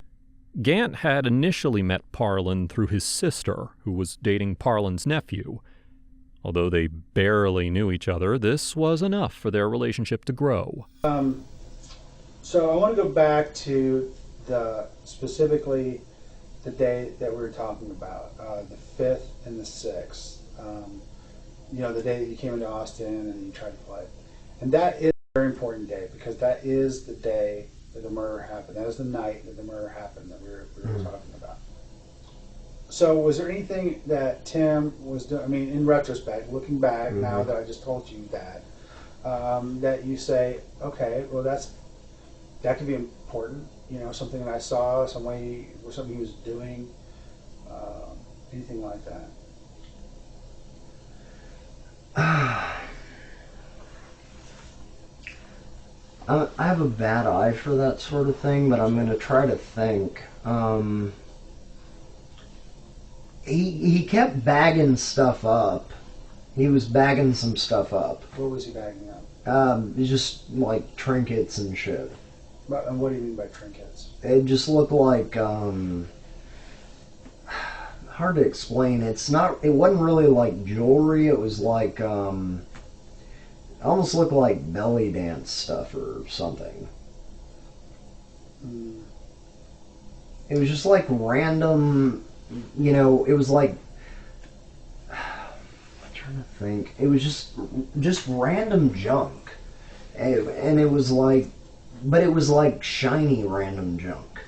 Gant had initially met Parlin through his sister, who was dating Parlin's nephew. Although they barely knew each other, this was enough for their relationship to grow. So I want to go back to specifically the day that we were talking about, the 5th and the 6th. The day that you came into Austin and you tried to play. And that is a very important day because that is the day that the murder happened. That is the night that the murder happened that we were talking about. So was there anything that Tim was doing, in retrospect, looking back, now that I just told you that, that you say, okay, well that could be important, something that I saw, something he was doing, anything like that? I have a bad eye for that sort of thing, but I'm going to try to think. He kept bagging stuff up. He was bagging some stuff up. What was he bagging up? Just like trinkets and shit. And what do you mean by trinkets? It just looked like hard to explain. It wasn't really like jewelry. It was like it almost looked like belly dance stuff or something. It was just like random. It was like, I'm trying to think. It was just random junk, and it was like, but it was like shiny random junk.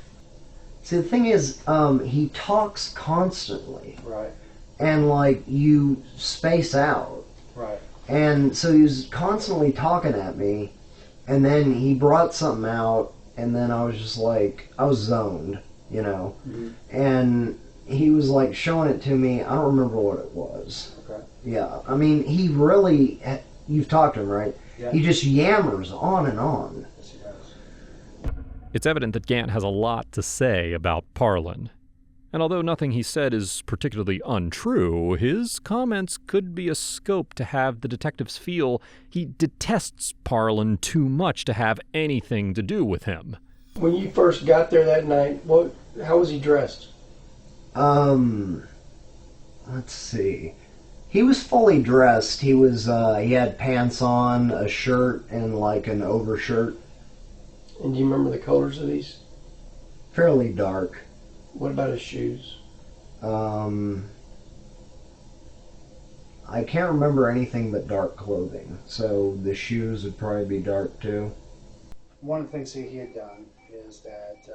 See, the thing is, he talks constantly, Right. and like you space out, Right. and so he was constantly talking at me, and then he brought something out, and then I was just like, I was zoned, and he was like showing it to me. I don't remember what it was. Okay. Yeah, he really, you've talked to him, right? Yeah. He just yammers on and on. Yes, he does. It's evident that Gant has a lot to say about Parlin. And although nothing he said is particularly untrue, his comments could be a scope to have the detectives feel he detests Parlin too much to have anything to do with him. When you first got there that night, how was he dressed? Let's see. He was fully dressed. He had pants on, a shirt, and like an overshirt. And do you remember the colors of these? Fairly dark. What about his shoes? I can't remember anything but dark clothing, so the shoes would probably be dark too. One of the things that he had done is that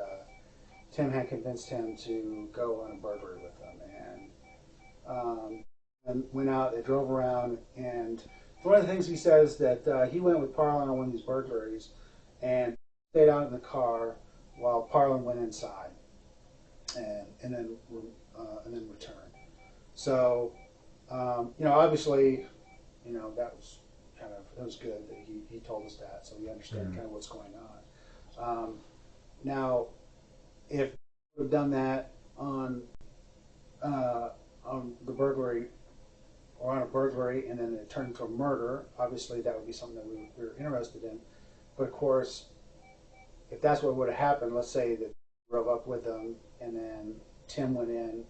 Tim had convinced him to go on a burglary with him, and and went out, they drove around, and one of the things he says that he went with Parlin on one of these burglaries and stayed out in the car while Parlin went inside and then returned. So, obviously, that was it was good that he told us that, so we understand kind of what's going on. Now, if we have done that on the burglary, or on a burglary, and then it turned into a murder, obviously that would be something that we were interested in. But of course, if that's what would have happened, let's say that we drove up with them, and then Tim went in,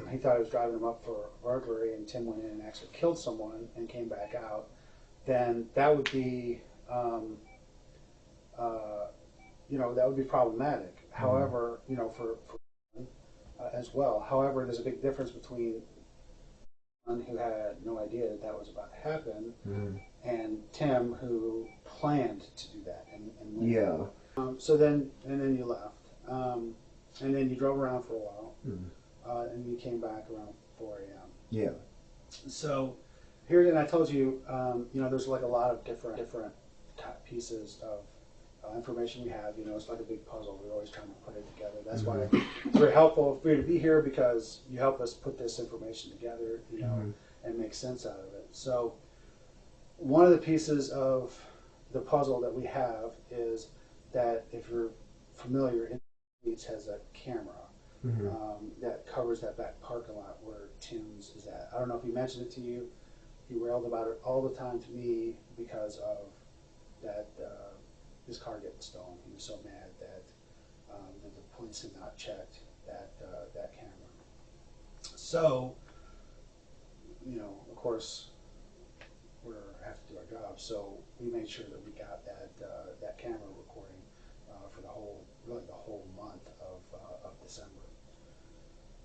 he thought he was driving him up for a burglary, and Tim went in and actually killed someone and came back out, then that would be, that would be problematic. However, for as well. However, there's a big difference between one who had no idea that was about to happen, and Tim, who planned to do that and went. Yeah. So then you left, and then you drove around for a while, and you came back around 4 a.m. Yeah. So here, and I told you, there's like a lot of different pieces of information we have. It's like a big puzzle. We're always trying to put it together. That's why it's very helpful for you to be here, because you help us put this information together, and make sense out of it. So one of the pieces of the puzzle that we have is that, if you're familiar, it has a camera that covers that back parking lot where Tim's is at. I don't know if he mentioned it to you. He railed about it all the time to me because of that. His car getting stolen. He was so mad that the police had not checked that camera. So, of course, we have to do our job. So we made sure that we got that camera recording for the whole month of December.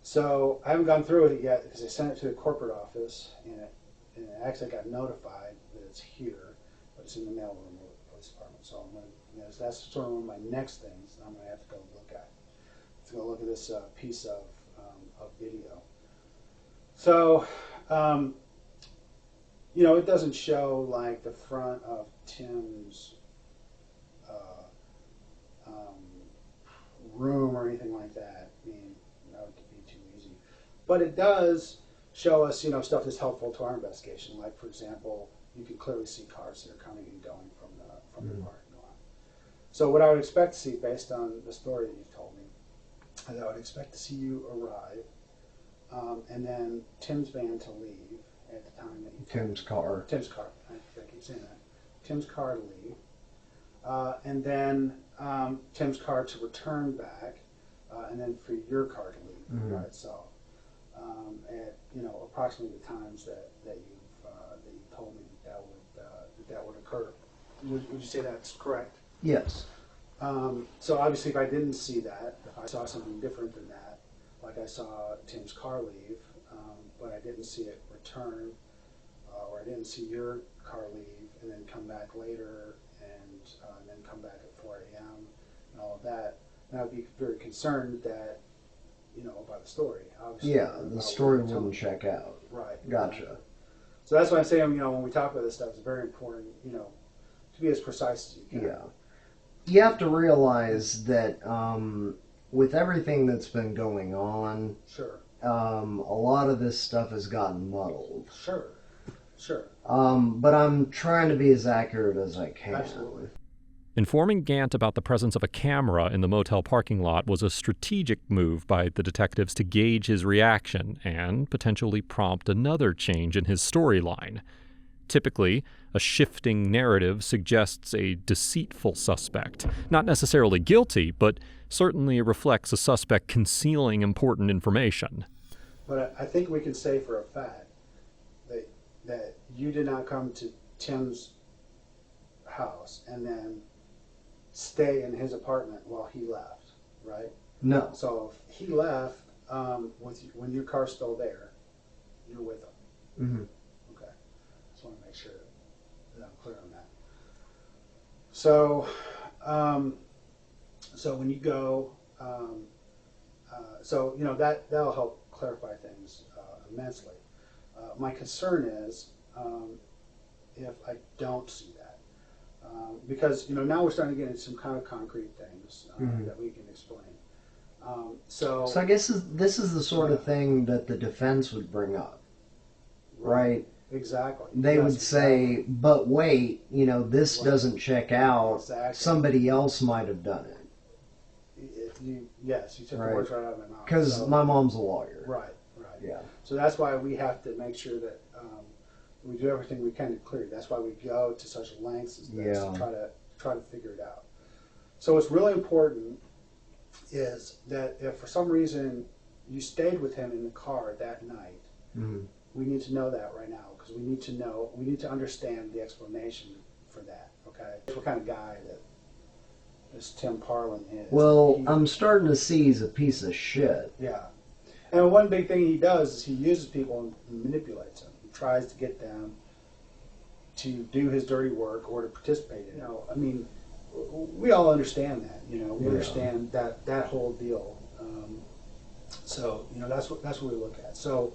So I haven't gone through it yet because I sent it to the corporate office, and it actually got notified that it's here, but it's in the mailroom of the police department. So I'm going to, that's sort of one of my next things I'm going to have to go look at. Let's go look at this piece of video. So, it doesn't show like the front of Tim's room or anything like that. I mean, that would be too easy. But it does show us, stuff that's helpful to our investigation. Like, for example, you can clearly see cars that are coming and going from the parking lot. So what I would expect to see, based on the story that you've told me, is I would expect to see you arrive, and then Tim's van to leave at the time that you Tim's car. Tim's car. I keep saying that. Tim's car to leave, and then Tim's car to return back, and then for your car to leave. Right. So at approximately the times that you told me that would occur. Would you say that's correct? Yes. So obviously, if I didn't see that, if I saw something different than that, like I saw Tim's car leave, but I didn't see it return, or I didn't see your car leave and then come back later, and then come back at 4 a.m. and all of that, then I'd be very concerned that, about the story. Obviously, Yeah, the story wouldn't check out. Right. Gotcha. So that's why I'm saying, when we talk about this stuff, it's very important, to be as precise as you can. Yeah. You have to realize that with everything that's been going on, Sure. a lot of this stuff has gotten muddled. Sure. But I'm trying to be as accurate as I can. Absolutely. Informing Gant about the presence of a camera in the motel parking lot was a strategic move by the detectives to gauge his reaction and potentially prompt another change in his storyline. Typically, a shifting narrative suggests a deceitful suspect, not necessarily guilty, but certainly reflects a suspect concealing important information. But I think we can say for a fact that you did not come to Tim's house and then stay in his apartment while he left, right? No. So if he left when your car's still there, you're with him. Mm-hmm. Okay. Just want to make sure that I'm clear on that. So, so when you go, that'll help clarify things immensely. My concern is if I don't see that. Because, now we're starting to get into some kind of concrete things that we can explain. So I guess this is the sort of thing that the defense would bring up, right? Exactly. They would say, exactly. but wait, this Right. doesn't check out. Exactly. Somebody else might have done it. Yes, you took the Right. words right out of my mouth. Because my mom's a lawyer. Right. Yeah. So that's why we have to make sure that we do everything we can to clear it. That's why we go to such lengths as this to try to figure it out. So what's really important is that if for some reason you stayed with him in the car that night, we need to know that right now, because we need to understand the explanation for that. Okay, what kind of guy that this Tim Parlin is. Well, I'm starting to see he's a piece of shit. Yeah. And one big thing he does is he uses people and manipulates them. He tries to get them to do his dirty work or to participate in it. I mean, we all understand that. We understand that whole deal. So that's what we look at. So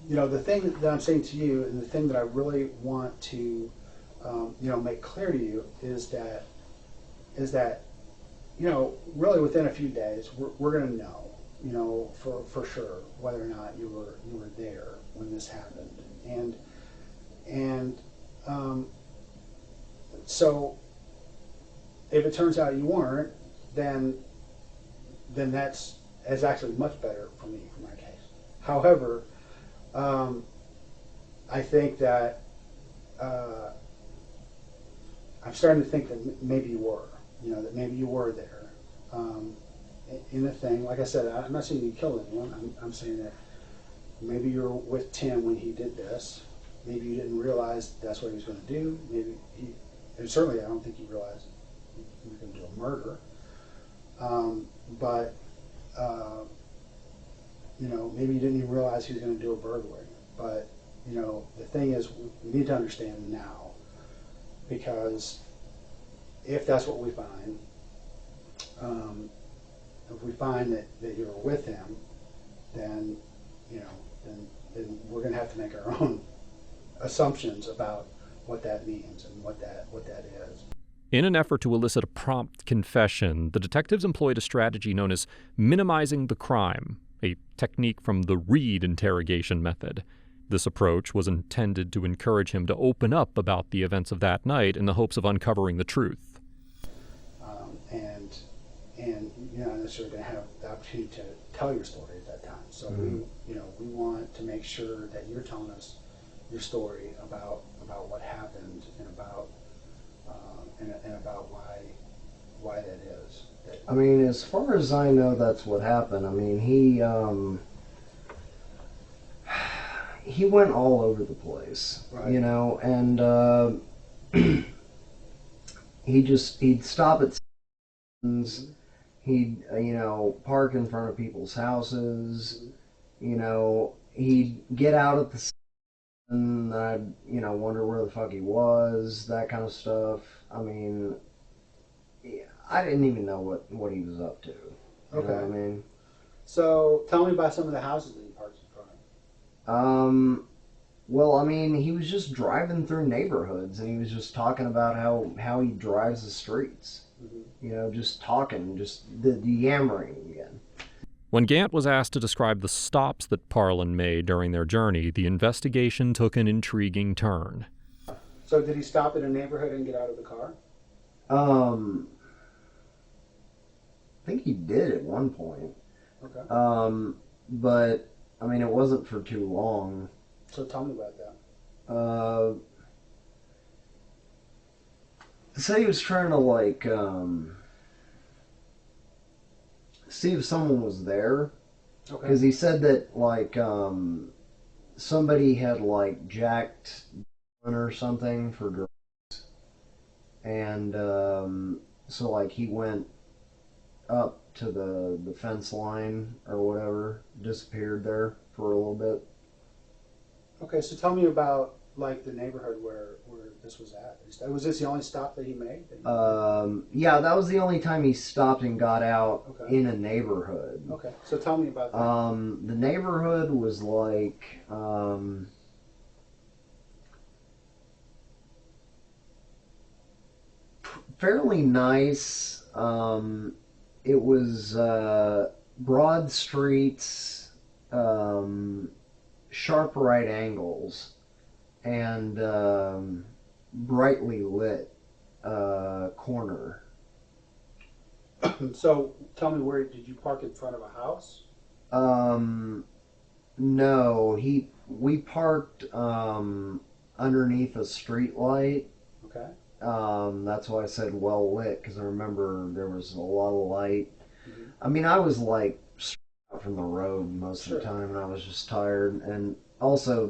the thing that I'm saying to you, and the thing that I really want to make clear to you is that really within a few days we're going to know. For sure whether or not you were there when this happened, and so if it turns out you weren't, then that's actually much better for me for my case. However, I think that I'm starting to think that maybe you were, that maybe you were there. In the thing, like I said, I'm not saying you killed anyone. I'm saying that maybe you were with Tim when he did this. Maybe you didn't realize that's what he was going to do. And certainly I don't think you realized he was going to do a murder. But maybe you didn't even realize he was going to do a burglary. But the thing is, we need to understand now, because if that's what we find. If we find that you were with him, then then we're going to have to make our own assumptions about what that means and what that is. In an effort to elicit a prompt confession, the detectives employed a strategy known as minimizing the crime, a technique from the Reed interrogation method. This approach was intended to encourage him to open up about the events of that night in the hopes of uncovering the truth. And you're not necessarily going to have the opportunity to tell your story at that time. So we want to make sure that you're telling us your story about what happened and about why that is. I mean, as far as I know, that's what happened. I mean, he went all over the place, right. And he'd stop at he'd park in front of people's houses, he'd get out at the and I'd wonder where the fuck he was, that kind of stuff. I mean, I didn't even know what he was up to. You know what I mean? So tell me about some of the houses that he parked in front of. Well, I mean, he was just driving through neighborhoods, and he was just talking about how he drives the streets. Just talking, just the yammering again. When Gant was asked to describe the stops that Parlin made during their journey, the investigation took an intriguing turn. So did he stop in a neighborhood and get out of the car? I think he did at one point. Okay. But, I mean, it wasn't for too long. So tell me about that. Say he was trying to, see if someone was there. Okay. Because he said that, somebody had, jacked or something for drugs. And, so, he went up to the fence line or whatever, disappeared there for a little bit. Okay, so tell me about like the neighborhood where this was at? Was this the only stop that he made? Yeah, that was the only time he stopped and got out Okay. in a neighborhood. Okay, so tell me about that. The neighborhood was like, fairly nice. It was broad streets, sharp right angles, and brightly lit corner. So tell me, where did you park in front of a house? No, we parked underneath a street light. Okay. That's why I said well lit, because I remember there was a lot of light. Mm-hmm. I mean, I was like straight out from the road most of the time, and I was just tired. And also,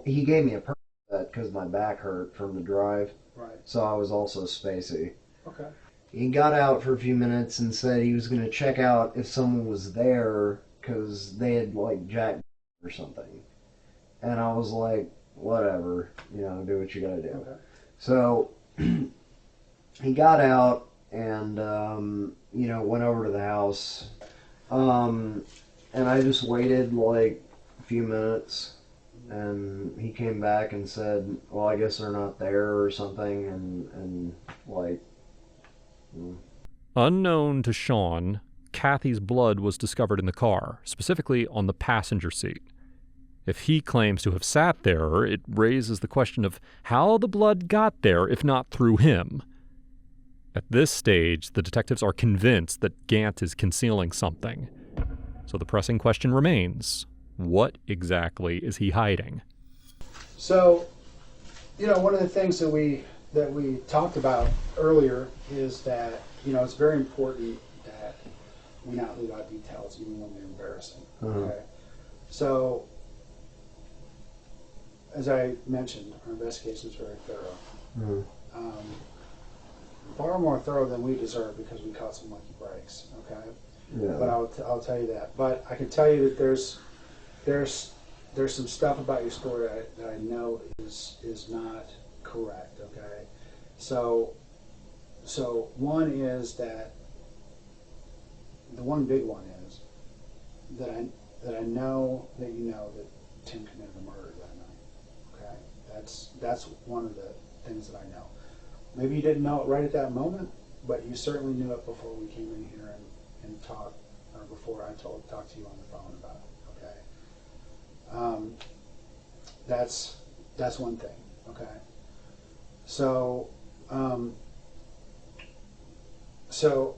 he gave me a perk because my back hurt from the drive, Right. so I was also spacey. Okay. He got out for a few minutes and said he was going to check out if someone was there because they had like jacked or something. And I was like, whatever, do what you got to do. Okay. So he got out and, went over to the house. And I just waited like a few minutes. And he came back and said, well, I guess they're not there or something. And like... Unknown to Shawn, Kathy's blood was discovered in the car, specifically on the passenger seat. If he claims to have sat there, it raises the question of how the blood got there, if not through him. At this stage, the detectives are convinced that Gant is concealing something. So the pressing question remains, what exactly is he hiding? So, one of the things that we talked about earlier is that, it's very important that we not leave out details even when they're embarrassing. Okay. So, as I mentioned, our investigation is very thorough. Far more thorough than we deserve because we caught some lucky breaks. Okay. Yeah. But I'll tell you that. But I can tell you that there's some stuff about your story that I know is not correct. Okay. So one is that the one big one is that I know that that Tim committed a murder that night. Okay. That's one of the things that I know. Maybe you didn't know it right at that moment, but you certainly knew it before we came in here and talked, or before I talked to you on the phone about it. Okay. That's one thing. Okay. So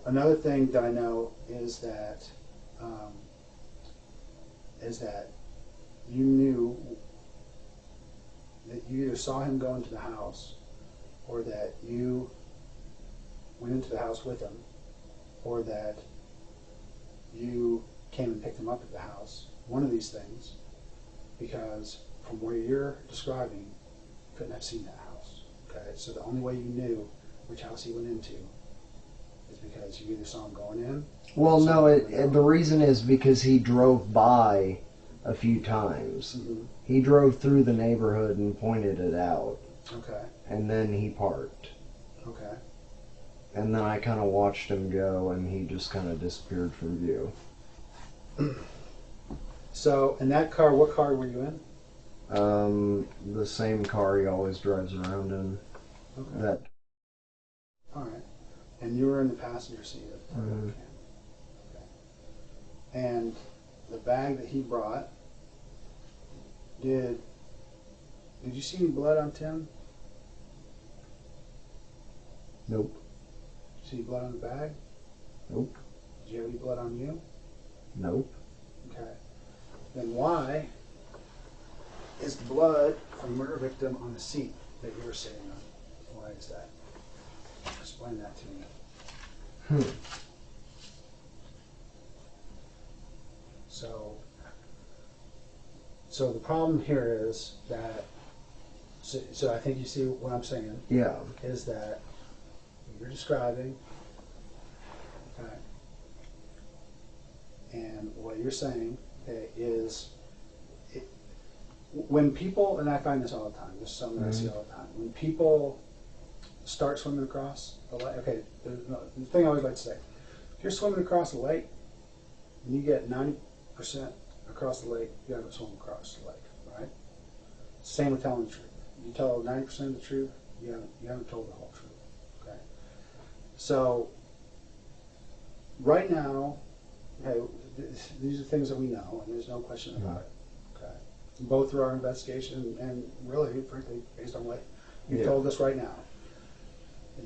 another thing that I know is that you knew that you either saw him go into the house, or that you went into the house with him, or that you came and picked him up at the house. One of these things, because from where you're describing, you couldn't have seen that house. Okay, so the only way you knew which house he went into is because you either saw him going in. Well, no, the reason is because he drove by a few times. Mm-hmm. He drove through the neighborhood and pointed it out. Okay. And then he parked. Okay. And then I kind of watched him go, and he just kind of disappeared from view. So, in that car, what car were you in? The same car he always drives around in. Okay. All right. And you were in the passenger seat of the car. Mm-hmm. Okay. And the bag that he brought, did you see any blood on Tim? Nope. Did you see blood on the bag? Nope. Did you have any blood on you? Nope. Okay. Then why is the blood from the murder victim on the seat that you were sitting on? Why is that? Explain that to me. So the problem here is that, so I think you see what I'm saying. Yeah. Is that you're describing, okay, and what you're saying is when people, and I find this all the time, this is something I see all the time, when people start swimming across the lake, okay, the thing I always like to say, if you're swimming across the lake and you get 90% across the lake, you haven't swum across the lake, right? Same with telling the truth. You tell 90% of the truth, you haven't told the whole truth, okay? So, right now, okay, these are things that we know, and there's no question about it, okay? Both through our investigation and really, frankly, based on what you told us right now.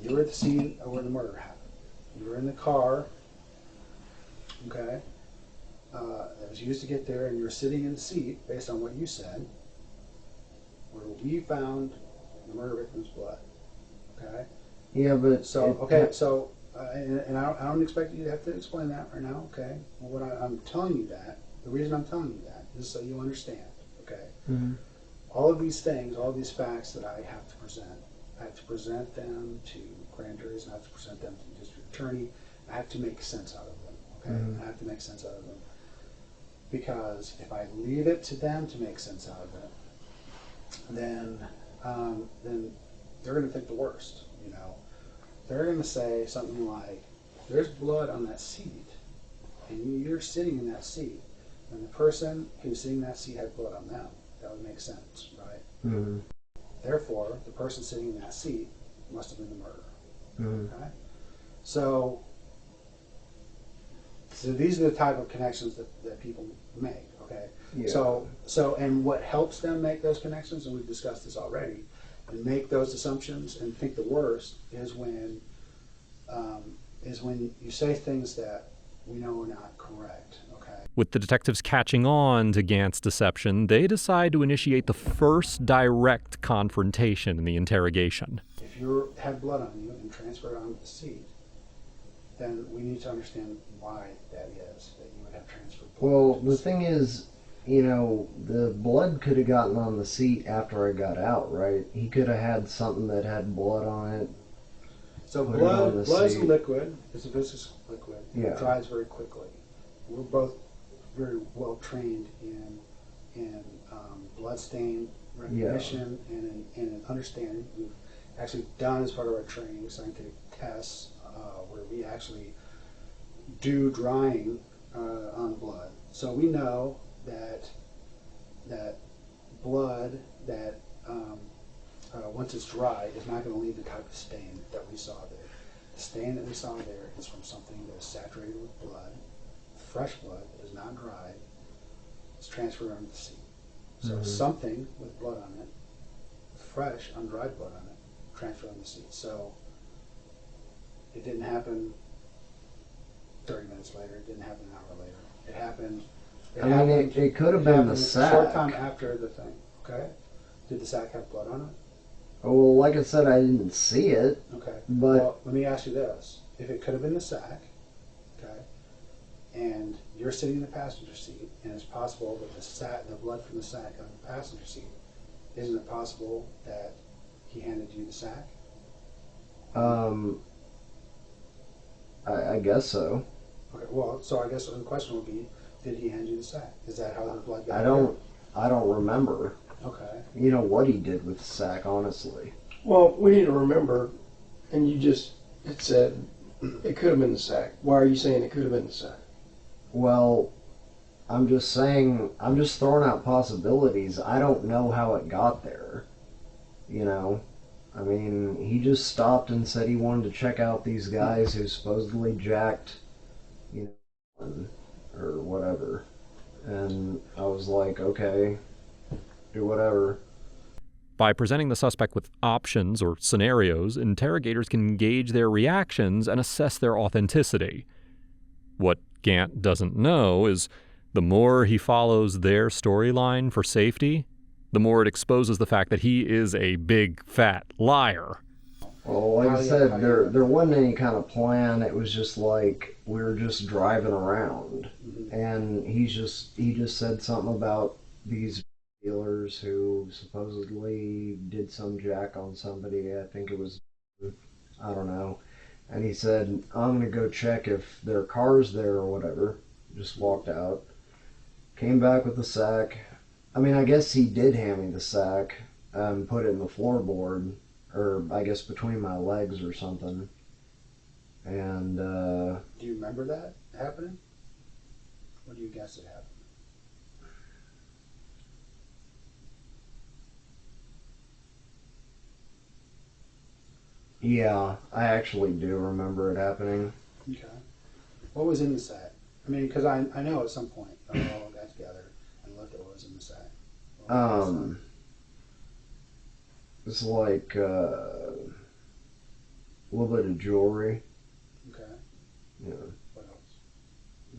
You were at the scene of where the murder happened. You were in the car, okay, that was used to get there, and you were sitting in the seat, based on what you said, where we found the murder victim's blood, okay? Yeah, but And I don't expect you to have to explain that right now, okay? Well, I'm telling you that, the reason I'm telling you that is so you understand, okay? Mhm. All of these things, all of these facts that I have to present, I have to present them to grand juries, and I have to present them to the district attorney. I have to make sense out of them, okay? I have to make sense out of them. Because if I leave it to them to make sense out of it, then they're going to think the worst, you know? They're going to say something like, there's blood on that seat, and you're sitting in that seat, and the person who's sitting in that seat had blood on them. That would make sense, right? Mhm. Therefore, the person sitting in that seat must have been the murderer. Mhm. Okay? So these are the type of connections that people make, okay? Yeah. So and what helps them make those connections, and we've discussed this already, and make those assumptions and think the worst is when you say things that we know are not correct, okay? With the detectives catching on to Gant's deception, they decide to initiate the first direct confrontation in the interrogation. If you have blood on you and transfer it onto the seat, then we need to understand why that is, that you would have transferred blood. Well, onto the seat. thing is, you know, the blood could have gotten on the seat after I got out, right? He could have had something that had blood on it. So put it on the blood is a seat. liquid. It's a viscous liquid. Yeah. It dries very quickly. We're both very well trained in blood stain recognition and in understanding. We've actually done, as part of our training, scientific tests where we actually do drying on blood. So we know that blood that once it's dry is not going to leave the type of stain that we saw there. The stain that we saw there is from something that is saturated with blood. Fresh blood that is not dried is transferred onto the seat. So something with blood on it, fresh, undried blood on it, transferred on the seat. So it didn't happen 30 minutes later. It didn't happen an hour later. It happened. It could have been the A short sack. time after the thing. Okay. Did the sack have blood on it? Oh, well, like I said, I didn't see it. Okay. But Well, let me ask you this: if it could have been the sack, okay, and you're sitting in the passenger seat, and it's possible that the blood from the sack on the passenger seat, isn't it possible that he handed you the sack? I guess so. Okay. Well, so I guess the question would be, did he hand you the sack? Is that how the blood got I don't remember. there? Okay. You know what he did with the sack, honestly. Well, we need to remember, and it said it could have been the sack. Why are you saying it could have been the sack? Well, I'm just throwing out possibilities. I don't know how it got there. You know? I mean, he just stopped and said he wanted to check out these guys who supposedly jacked, you know, or whatever. And I was like, okay, do whatever. By presenting the suspect with options or scenarios, interrogators can gauge their reactions and assess their authenticity. What Gant doesn't know is the more he follows their storyline for safety, the more it exposes the fact that he is a big, fat liar. Well, like I said, there wasn't any kind of plan. It was just like we were just driving around, and he just said something about these dealers who supposedly did some jack on somebody. I think it was, I don't know. And he said, I'm gonna go check if their car's there or whatever. Just walked out, came back with the sack, I mean, I guess he did hand me the sack and put it in the floorboard, or I guess between my legs or something. And, Do you remember that happening? What do you guess it happened? yeah, I actually do remember it happening. Okay. What was in the sack? I mean, because I know at some point we all got together and looked at what was in the sack. It's like a little bit of jewelry. Okay. Yeah, What else?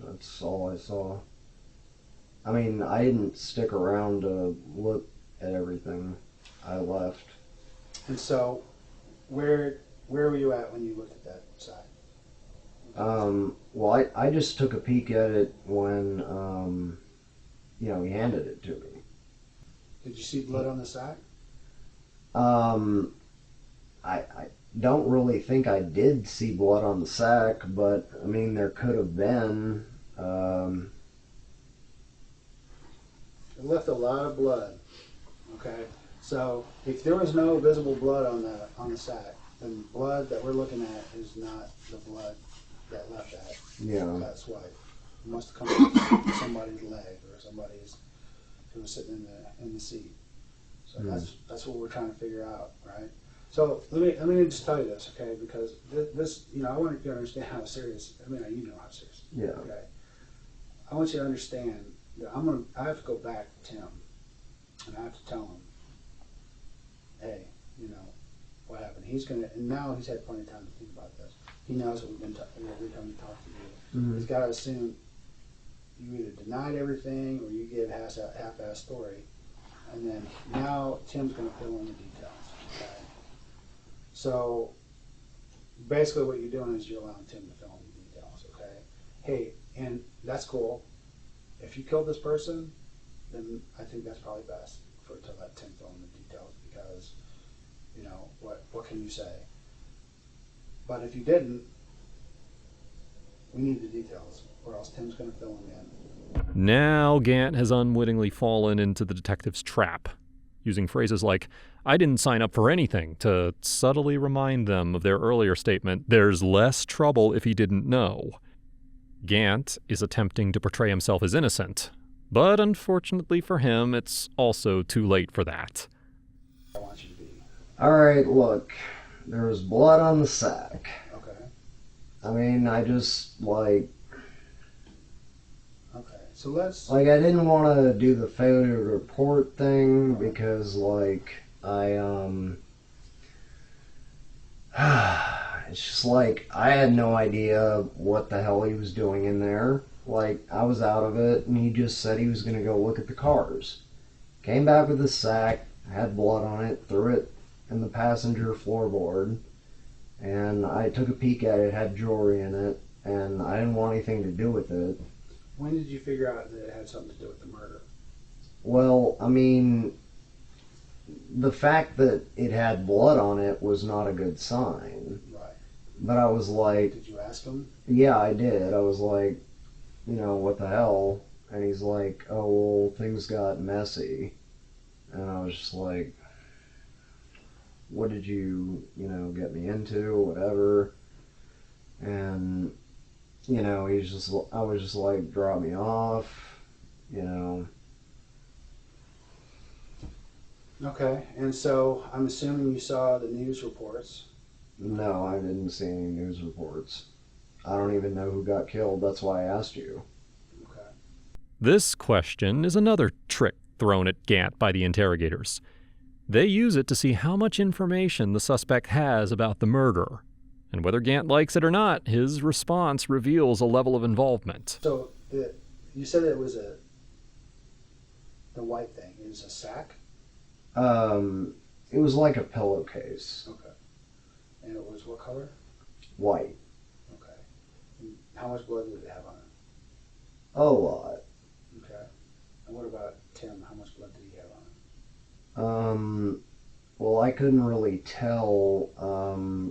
that's all I saw. I mean, I didn't stick around to look at everything. I left. And so, where were you at when you looked at that sack? Well, I just took a peek at it when, he handed it to me. Did you see blood on the sack? I don't really think I did see blood on the sack, but, I mean, there could have been. It left a lot of blood. Okay. So if there was no visible blood on the sack, then the blood that we're looking at is not the blood that left that swipe. It must have come from somebody's leg or somebody's who was sitting in the seat. So that's what we're trying to figure out, right? So let me just tell you this, okay? Because this, I want you to understand how serious. I mean, you know how serious. Yeah. Okay. I want you to understand that I have to go back to Tim, and I have to tell him, hey, what happened. And now he's had plenty of time to think about this. He knows what we've been every time we talk to you. Mm-hmm. He's got to assume you either denied everything or you gave a half-ass story. And then now Tim's going to fill in the details. Okay? So basically what you're doing is you're allowing Tim to fill in the details. Okay? Hey, and that's cool. If you killed this person, then I think that's probably best to let Tim fill in the details because, what can you say? But if you didn't, we need the details or else Tim's going to fill them in. Now Gant has unwittingly fallen into the detective's trap, using phrases like, I didn't sign up for anything, to subtly remind them of their earlier statement, there's less trouble if he didn't know. Gant is attempting to portray himself as innocent, but unfortunately for him, it's also too late for that. I want you to be. Alright, look, there was blood on the sack. Okay. I mean, I just, Okay. So let's. I didn't want to do the failure to report thing because, it's just I had no idea what the hell he was doing in there. I was out of it, and he just said he was going to go look at the cars. Came back with a sack, had blood on it, threw it in the passenger floorboard, and I took a peek at it, had jewelry in it, and I didn't want anything to do with it. When did you figure out that it had something to do with the murder? Well, I mean, the fact that it had blood on it was not a good sign. Right. But I was like... Did you ask him? Yeah, I did. I was like, what the hell? And he's like, oh, well, things got messy. And I was just like, what did you, get me into, whatever. And, I was just like, drop me off, Okay, and so I'm assuming you saw the news reports. No, I didn't see any news reports. I don't even know who got killed. That's why I asked you. Okay. This question is another trick thrown at Gant by the interrogators. They use it to see how much information the suspect has about the murder. And whether Gant likes it or not, his response reveals a level of involvement. So you said it was the white thing. It was a sack? It was like a pillowcase. Okay. And it was what color? White. Okay. And how much blood did it have on it? A lot. Okay. And what about Tim? How much blood did he have on it? Well, I couldn't really tell,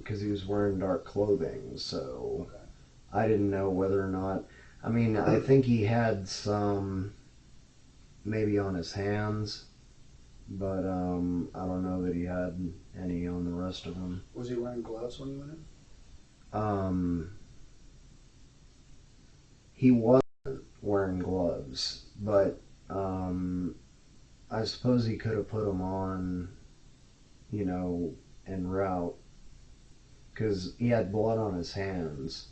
because he was wearing dark clothing, so Okay. I didn't know whether or not, I mean, I think he had some maybe on his hands, but I don't know that he had any on the rest of him. Was he wearing gloves when you went in? He wasn't wearing gloves, but I suppose he could have put them on, you know, en route, because he had blood on his hands.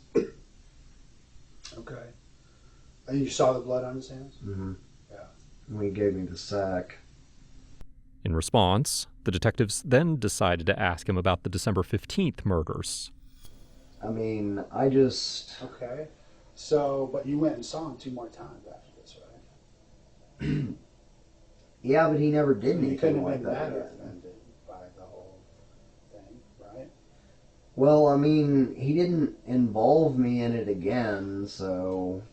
Okay. And you saw the blood on his hands? Mm-hmm. Yeah. And he gave me the sack. In response, the detectives then decided to ask him about the December 15th murders. I mean, I just... Okay. So, but you went and saw him 2 more times after this, right? Yeah, but he never did You anything couldn't like have been that that again. offended by the whole thing, right? Well, I mean, he didn't involve me in it again, so...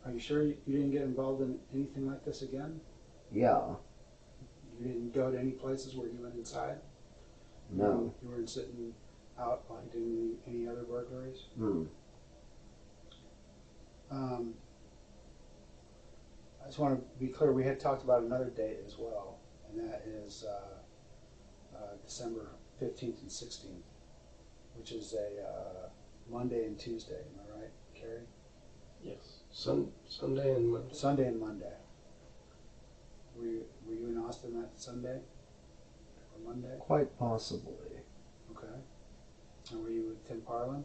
Are you sure you didn't get involved in anything like this again? Yeah. You didn't go to any places where you went inside? No. You weren't sitting out like doing any other burglaries? Hmm. I just want to be clear, we had talked about another date as well, and that is December 15th and 16th, which is a Monday and Tuesday. Am I right, Carrie? Yes. Sunday and Monday. Sunday and Monday. Were you in Austin that Sunday or Monday? Quite possibly. Okay. And were you with Tim Parlin?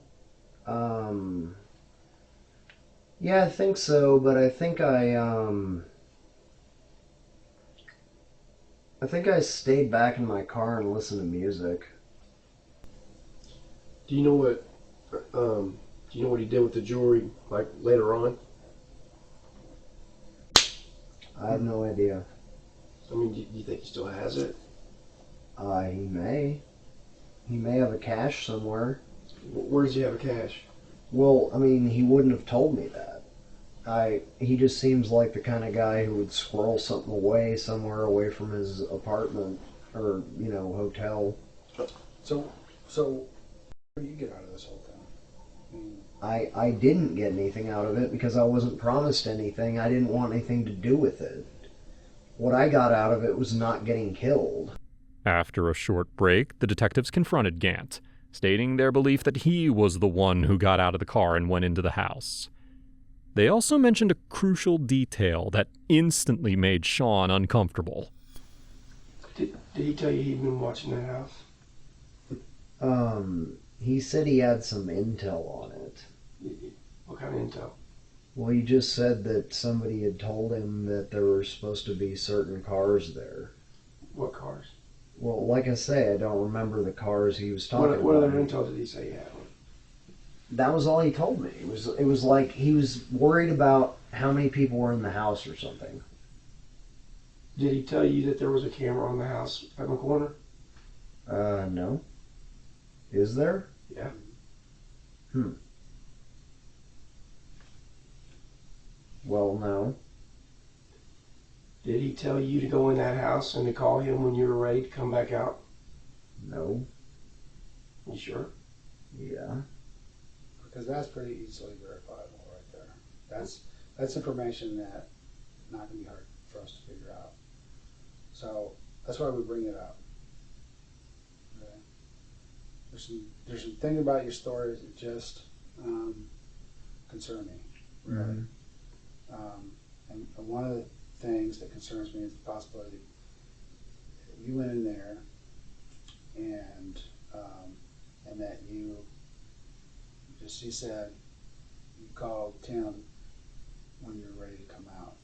Yeah, I think so, but I think I stayed back in my car and listened to music. Do you know what he did with the jewelry, like, later on? I have no idea. I mean, do you think he still has it? He may. He may have a cache somewhere. Where does he have a cache? Well, I mean, he wouldn't have told me that. He just seems like the kind of guy who would squirrel something away somewhere away from his apartment or, you know, hotel. So what do you get out of this whole thing? I mean, I didn't get anything out of it because I wasn't promised anything. I didn't want anything to do with it. What I got out of it was not getting killed. After a short break, the detectives confronted Gant, stating their belief that he was the one who got out of the car and went into the house. They also mentioned a crucial detail that instantly made Shawn uncomfortable. Did he tell you he'd been watching that house? He said he had some intel on it. What kind of intel? Well, he just said that somebody had told him that there were supposed to be certain cars there. What cars? Well, like I say, I don't remember the cars he was talking What about. other intel did he say he had? That was all he told me. It was like he was worried about how many people were in the house or something. Did he tell you that there was a camera on the house in the corner? No. Is there? Yeah. Well, no. Did he tell you to go in that house and to call him when you were ready to come back out? No. You sure? Yeah. because that's pretty easily verifiable right there. That's information that not going to be hard for us to figure out. So that's why we bring it up. Okay. There's some things about your stories that just concern me, really. And one of the things that concerns me is the possibility that you went in there and that you said you called Tim when you were ready to come out.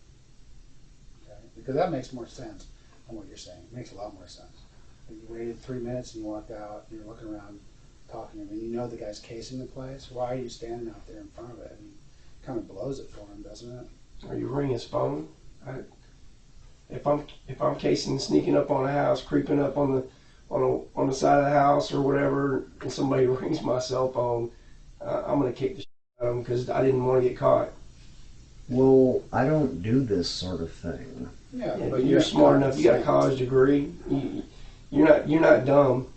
Okay? Because that makes more sense than what you're saying. It makes a lot more sense. You waited 3 minutes and you walked out and you're looking around talking to him, and you know the guy's casing the place. Why are you standing out there in front of it? I mean, it kind of blows it for him, doesn't it? Are you ringing his phone? If I'm casing, sneaking up on a house, creeping up on the side of the house or whatever, and somebody rings my cell phone, I'm gonna kick the shit out of them because I didn't want to get caught. Well, I don't do this sort of thing. Yeah, Yeah, but you're smart enough. You got a college degree. You're not dumb.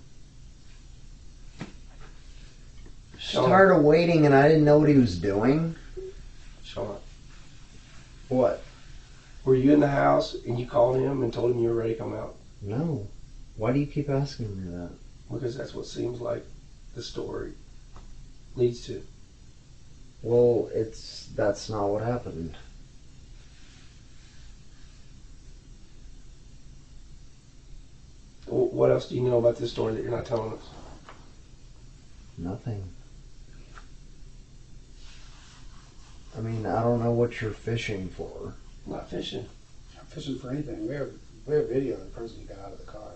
Shawn. Started waiting and I didn't know what he was doing. Shawn, What? Were you in the house and you called him and told him you were ready to come out? No. Why do you keep asking me that? Because that's what seems like the story leads to. Well, that's not what happened. What else do you know about this story that you're not telling us? Nothing. I mean, I don't know what you're fishing for. I'm not fishing. I'm fishing for anything. We have video of the person who got out of the car.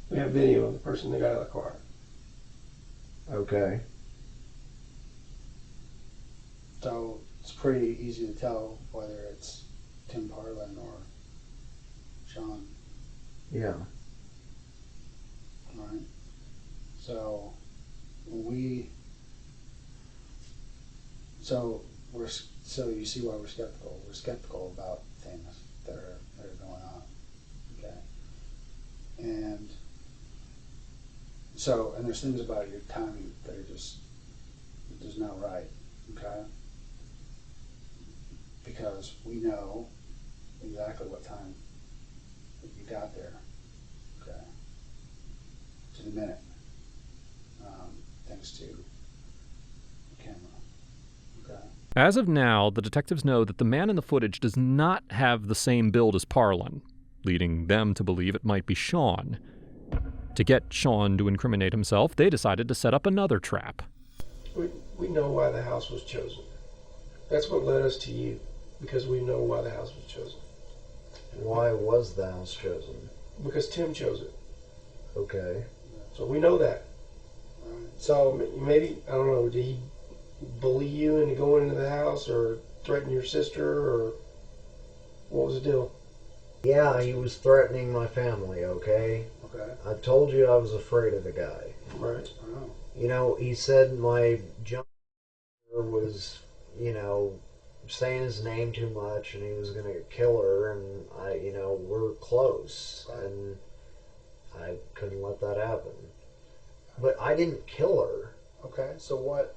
We have video of the person that got out of the car. Okay. So it's pretty easy to tell whether it's Tim Parlin or Shawn. Yeah. Right. So you see why we're skeptical. We're skeptical about things that are going on. Okay. And there's things about your timing that are just not right. Okay. Because we know exactly what time you got there. Okay. To the minute. Thanks to the camera. Okay. As of now, the detectives know that the man in the footage does not have the same build as Parlin, leading them to believe it might be Shawn. To get Shawn to incriminate himself, they decided to set up another trap. We know why the house was chosen. That's what led us to you, because we know why the house was chosen. Why was the house chosen? Because Tim chose it. Okay. So we know that. So maybe, I don't know, did he bully you into going into the house or threaten your sister, or what was the deal? Yeah, he was threatening my family, okay? Okay. I told you I was afraid of the guy. Right. Oh. You know, he said my junk was, saying his name too much and he was going to kill her, and we're close, and I couldn't let that happen. But I didn't kill her. Okay. So what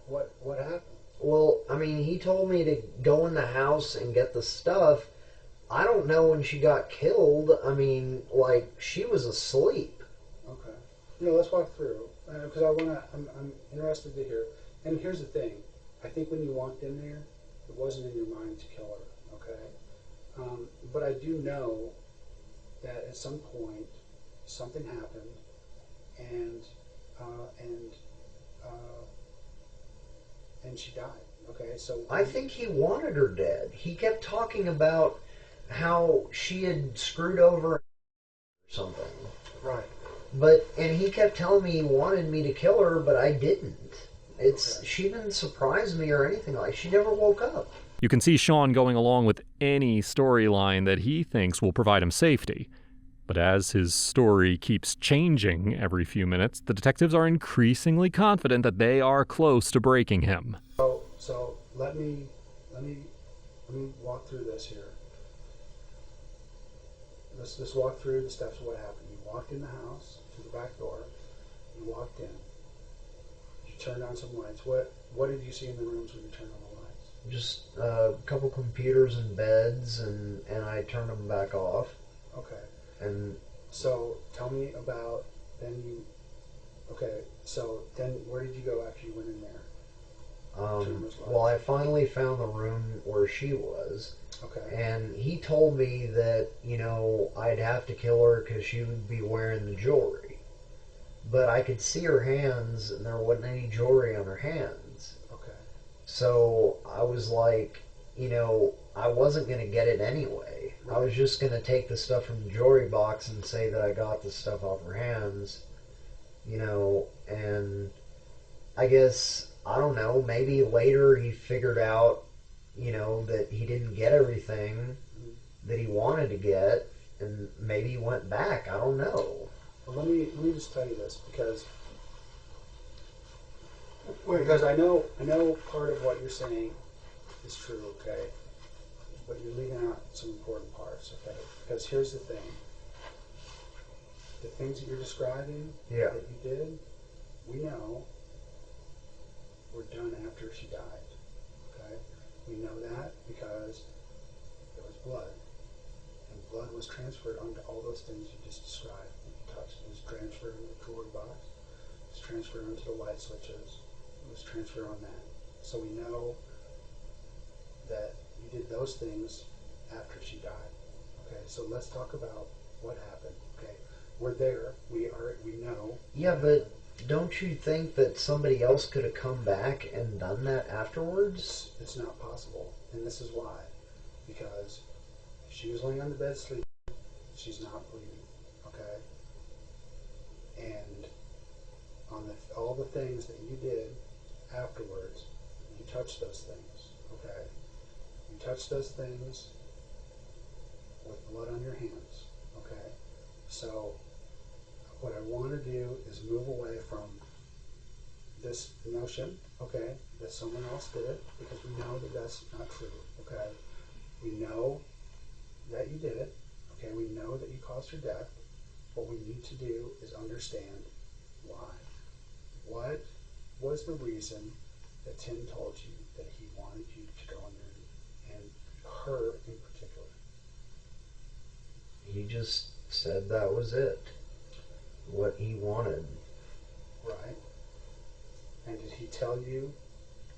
happened? Well, I mean, he told me to go in the house and get the stuff. I don't know when she got killed. I mean, she was asleep. Okay. Let's walk through, because I'm interested to hear. And here's the thing. I think when you walked in there, it wasn't in your mind to kill her, okay? But I do know that at some point something happened, and she died. Okay, so I think he wanted her dead. He kept talking about how she had screwed over or something. Right. And he kept telling me he wanted me to kill her, but I didn't. She didn't surprise me or anything she never woke up. You can see Shawn going along with any storyline that he thinks will provide him safety. But as his story keeps changing every few minutes, the detectives are increasingly confident that they are close to breaking him. So let me walk through this here. Let's walk through the steps of what happened. You walked in the house to the back door. You walked in. You turned on some lights. What did you see in the rooms when you turned on the lights? Just a couple computers and beds, and I turned them back off. Okay. And so tell me about so then where did you go after you went in there? Well, I finally found the room where she was. Okay. And he told me that, I'd have to kill her because she would be wearing the jewelry. But I could see her hands, and there wasn't any jewelry on her hands. Okay. So I was like, I wasn't going to get it anyway. I was just going to take the stuff from the jewelry box and say that I got the stuff off her hands, and I guess, I don't know, maybe later he figured out, that he didn't get everything that he wanted to get, and maybe he went back. I don't know. Well, let me just tell you this, because I know part of what you're saying is true, okay? But you're leaving out some important parts, okay? Because here's the thing. The things that you're describing that you did, we know were done after she died, okay? We know that because there was blood. And blood was transferred onto all those things you just described that you touched. It was transferred into the jewelry box. It was transferred onto the light switches. It was transferred on that. So we know that you did those things after she died. Okay, so let's talk about what happened. Okay, we're there. We know. Yeah, but don't you think that somebody else could have come back and done that afterwards? It's not possible, and this is why. Because if she was laying on the bed sleeping, she's not bleeding. Okay, and on all the things that you did afterwards, you touched those things. Okay, you touched those things with blood on your hands. Okay, so what I want to do is move away from this notion, okay, that someone else did it, because we know that that's not true, okay? We know that you did it, okay? We know that you caused her death. What we need to do is understand why. What was the reason that Tim told you that he wanted you to go in there, and her in particular? He just said that was it. What he wanted. Right. And did he tell you,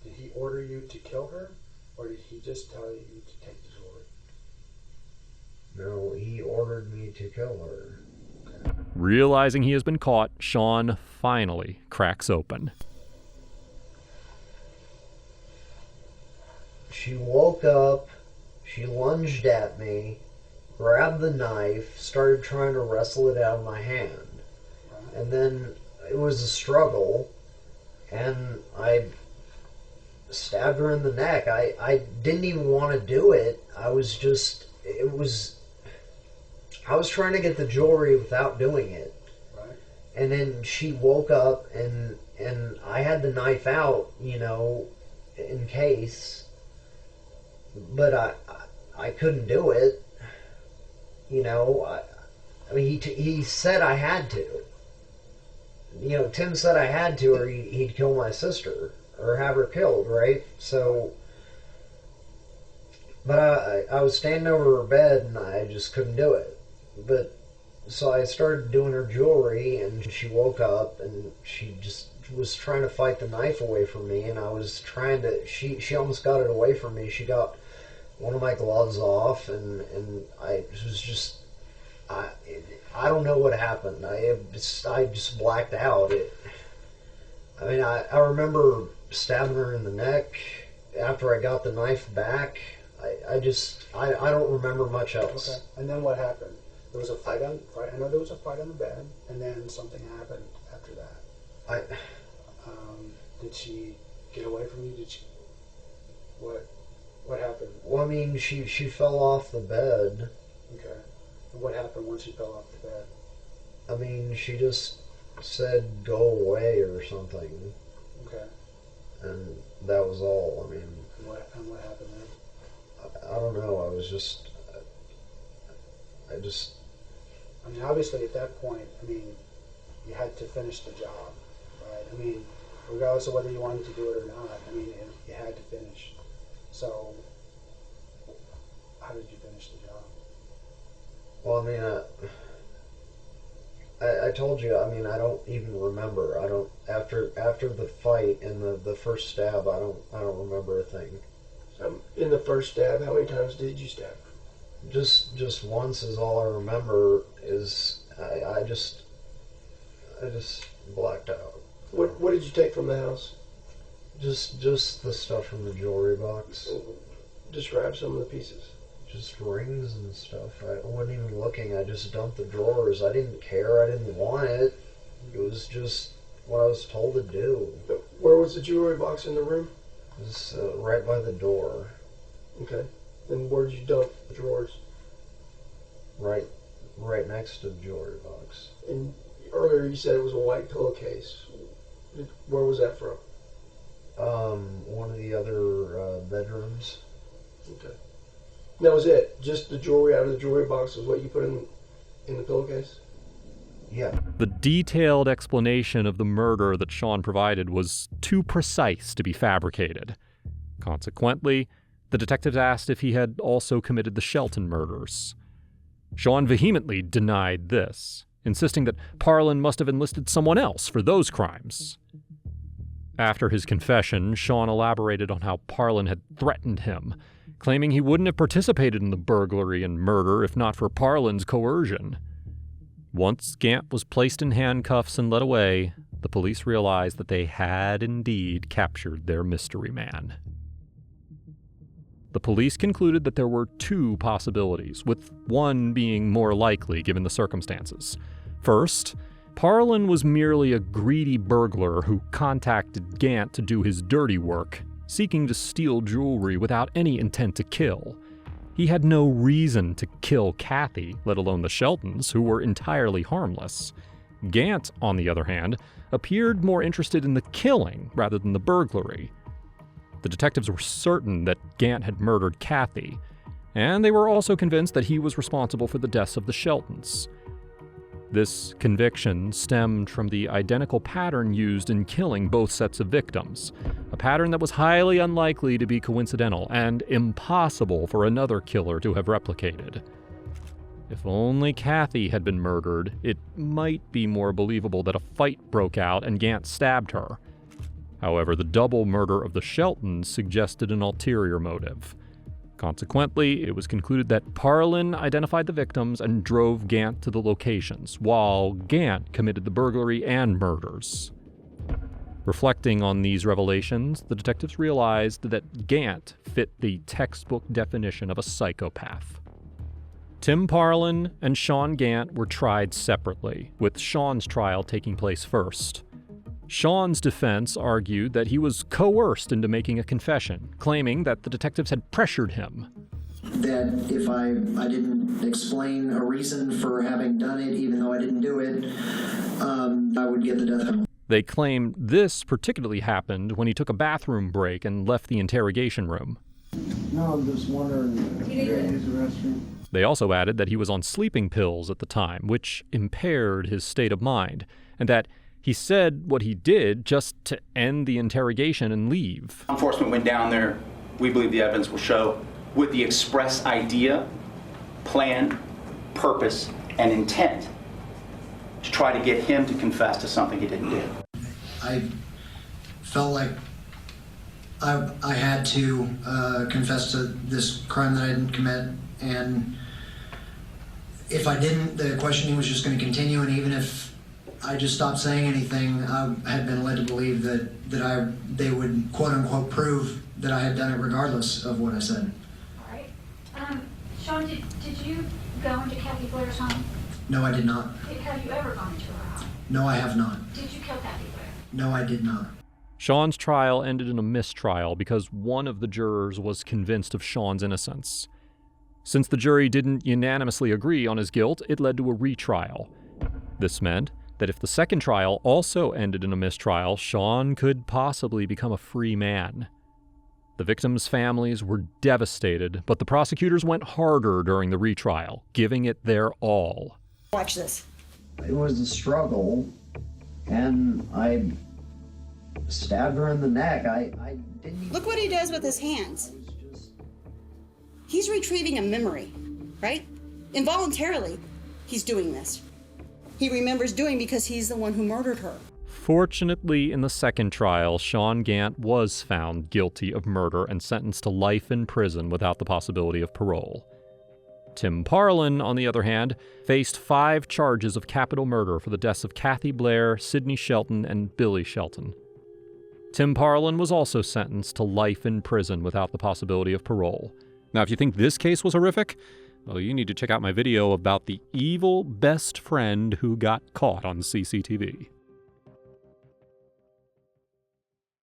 did he order you to kill her, or did he just tell you to take the jewelry? No, he ordered me to kill her. Okay. Realizing he has been caught, Shawn finally cracks open. She woke up, she lunged at me, grabbed the knife, started trying to wrestle it out of my hand. Right. And then it was a struggle, and I stabbed her in the neck. I didn't even want to do it. I was trying to get the jewelry without doing it. Right. And then she woke up, and I had the knife out, in case. But I couldn't do it. I mean, he said I had to. Tim said I had to, or he'd kill my sister, or have her killed, right? So, but I was standing over her bed, and I just couldn't do it. But, so I started doing her jewelry, and she woke up, and she just was trying to fight the knife away from me, and I was trying to, she almost got it away from me. She got one of my gloves off, and I was just, I don't know what happened. I just blacked out. I remember stabbing her in the neck after I got the knife back. I don't remember much else. Okay. And then what happened? There was a fight I know there was a fight on the bed, and then something happened after that. Did she get away from you? Did she? What happened? Well, I mean, she fell off the bed. Okay. And what happened once she fell off the bed? I mean, she just said go away or something. Okay. And that was all. I mean, And what happened then? I don't know. I mean, obviously at that point, you had to finish the job, right? Regardless of whether you wanted to do it or not, you had to finish. So, how did you finish the job? Well, I told you, I don't even remember. I don't, after the fight and the first stab, I don't remember a thing. In the first stab, how many times did you stab? Just once is all I remember. Is I just blacked out. What did you take from the house? Just the stuff from the jewelry box. Describe some of the pieces. Just rings and stuff. I wasn't even looking. I just dumped the drawers. I didn't care. I didn't want it. It was just what I was told to do. Where was the jewelry box in the room? It was right by the door. Okay. And where did you dump the drawers? Right next to the jewelry box. And earlier you said it was a white pillowcase. Where was that from? One of the other bedrooms. Okay. That was it? Just the jewelry out of the jewelry box was what you put in the pillowcase? Yeah. The detailed explanation of the murder that Shawn provided was too precise to be fabricated. Consequently, The detectives asked if he had also committed the Shelton murders. Shawn vehemently denied this, insisting that Parlin must have enlisted someone else for those crimes. After his confession, Shawn elaborated on how Parlin had threatened him, claiming he wouldn't have participated in the burglary and murder if not for Parlin's coercion. Once Gant was placed in handcuffs and led away, the police realized that they had indeed captured their mystery man. The police concluded that there were two possibilities, with one being more likely given the circumstances. First, Parlin was merely a greedy burglar who contacted Gant to do his dirty work, seeking to steal jewelry without any intent to kill. He had no reason to kill Kathy, let alone the Sheltons, who were entirely harmless. Gant, on the other hand, appeared more interested in the killing rather than the burglary. The detectives were certain that Gant had murdered Kathy, and they were also convinced that he was responsible for the deaths of the Sheltons. This conviction stemmed from the identical pattern used in killing both sets of victims, a pattern that was highly unlikely to be coincidental and impossible for another killer to have replicated. If only Kathy had been murdered, it might be more believable that a fight broke out and Gant stabbed her. However, the double murder of the Sheltons suggested an ulterior motive. Consequently, it was concluded that Parlin identified the victims and drove Gant to the locations, while Gant committed the burglary and murders. Reflecting on these revelations, the detectives realized that Gant fit the textbook definition of a psychopath. Tim Parlin and Shawn Gant were tried separately, with Shawn's trial taking place first. Shawn's defense argued that he was coerced into making a confession, claiming that the detectives had pressured him. That if I didn't explain a reason for having done it, even though I didn't do it, I would get the death penalty. They claimed this particularly happened when he took a bathroom break and left the interrogation room. No, I'm just wondering if you gotta use the restroom. They also added that he was on sleeping pills at the time, which impaired his state of mind, and that he said what he did just to end the interrogation and leave. Enforcement went down there, we believe the evidence will show, with the express idea, plan, purpose, and intent to try to get him to confess to something he didn't do. I felt like I had to confess to this crime that I didn't commit, and if I didn't, the questioning was just going to continue, and even if I just stopped saying anything, I had been led to believe that they would quote-unquote prove that I had done it regardless of what I said. All right. Shawn, did you go into Kathy Blair's home? No, I did not. Have you ever gone into her home? No, I have not. Did you kill Kathy Blair? No, I did not. Shawn's trial ended in a mistrial because one of the jurors was convinced of Shawn's innocence. Since the jury didn't unanimously agree on his guilt, it led to a retrial. This meant that if the second trial also ended in a mistrial, Shawn could possibly become a free man. The victims' families were devastated, but the prosecutors went harder during the retrial, giving it their all. Watch this. It was a struggle, and I stabbed her in the neck. I didn't even... Look what he does with his hands. He's retrieving a memory, right? Involuntarily, he's doing this. He remembers doing because he's the one who murdered her. Fortunately, in the second trial, Shawn Gant was found guilty of murder and sentenced to life in prison without the possibility of parole. Tim Parlin, on the other hand, faced 5 charges of capital murder for the deaths of Kathy Blair, Sidney Shelton, and Billy Shelton. Tim Parlin was also sentenced to life in prison without the possibility of parole. Now, if you think this case was horrific, well, you need to check out my video about the evil best friend who got caught on CCTV.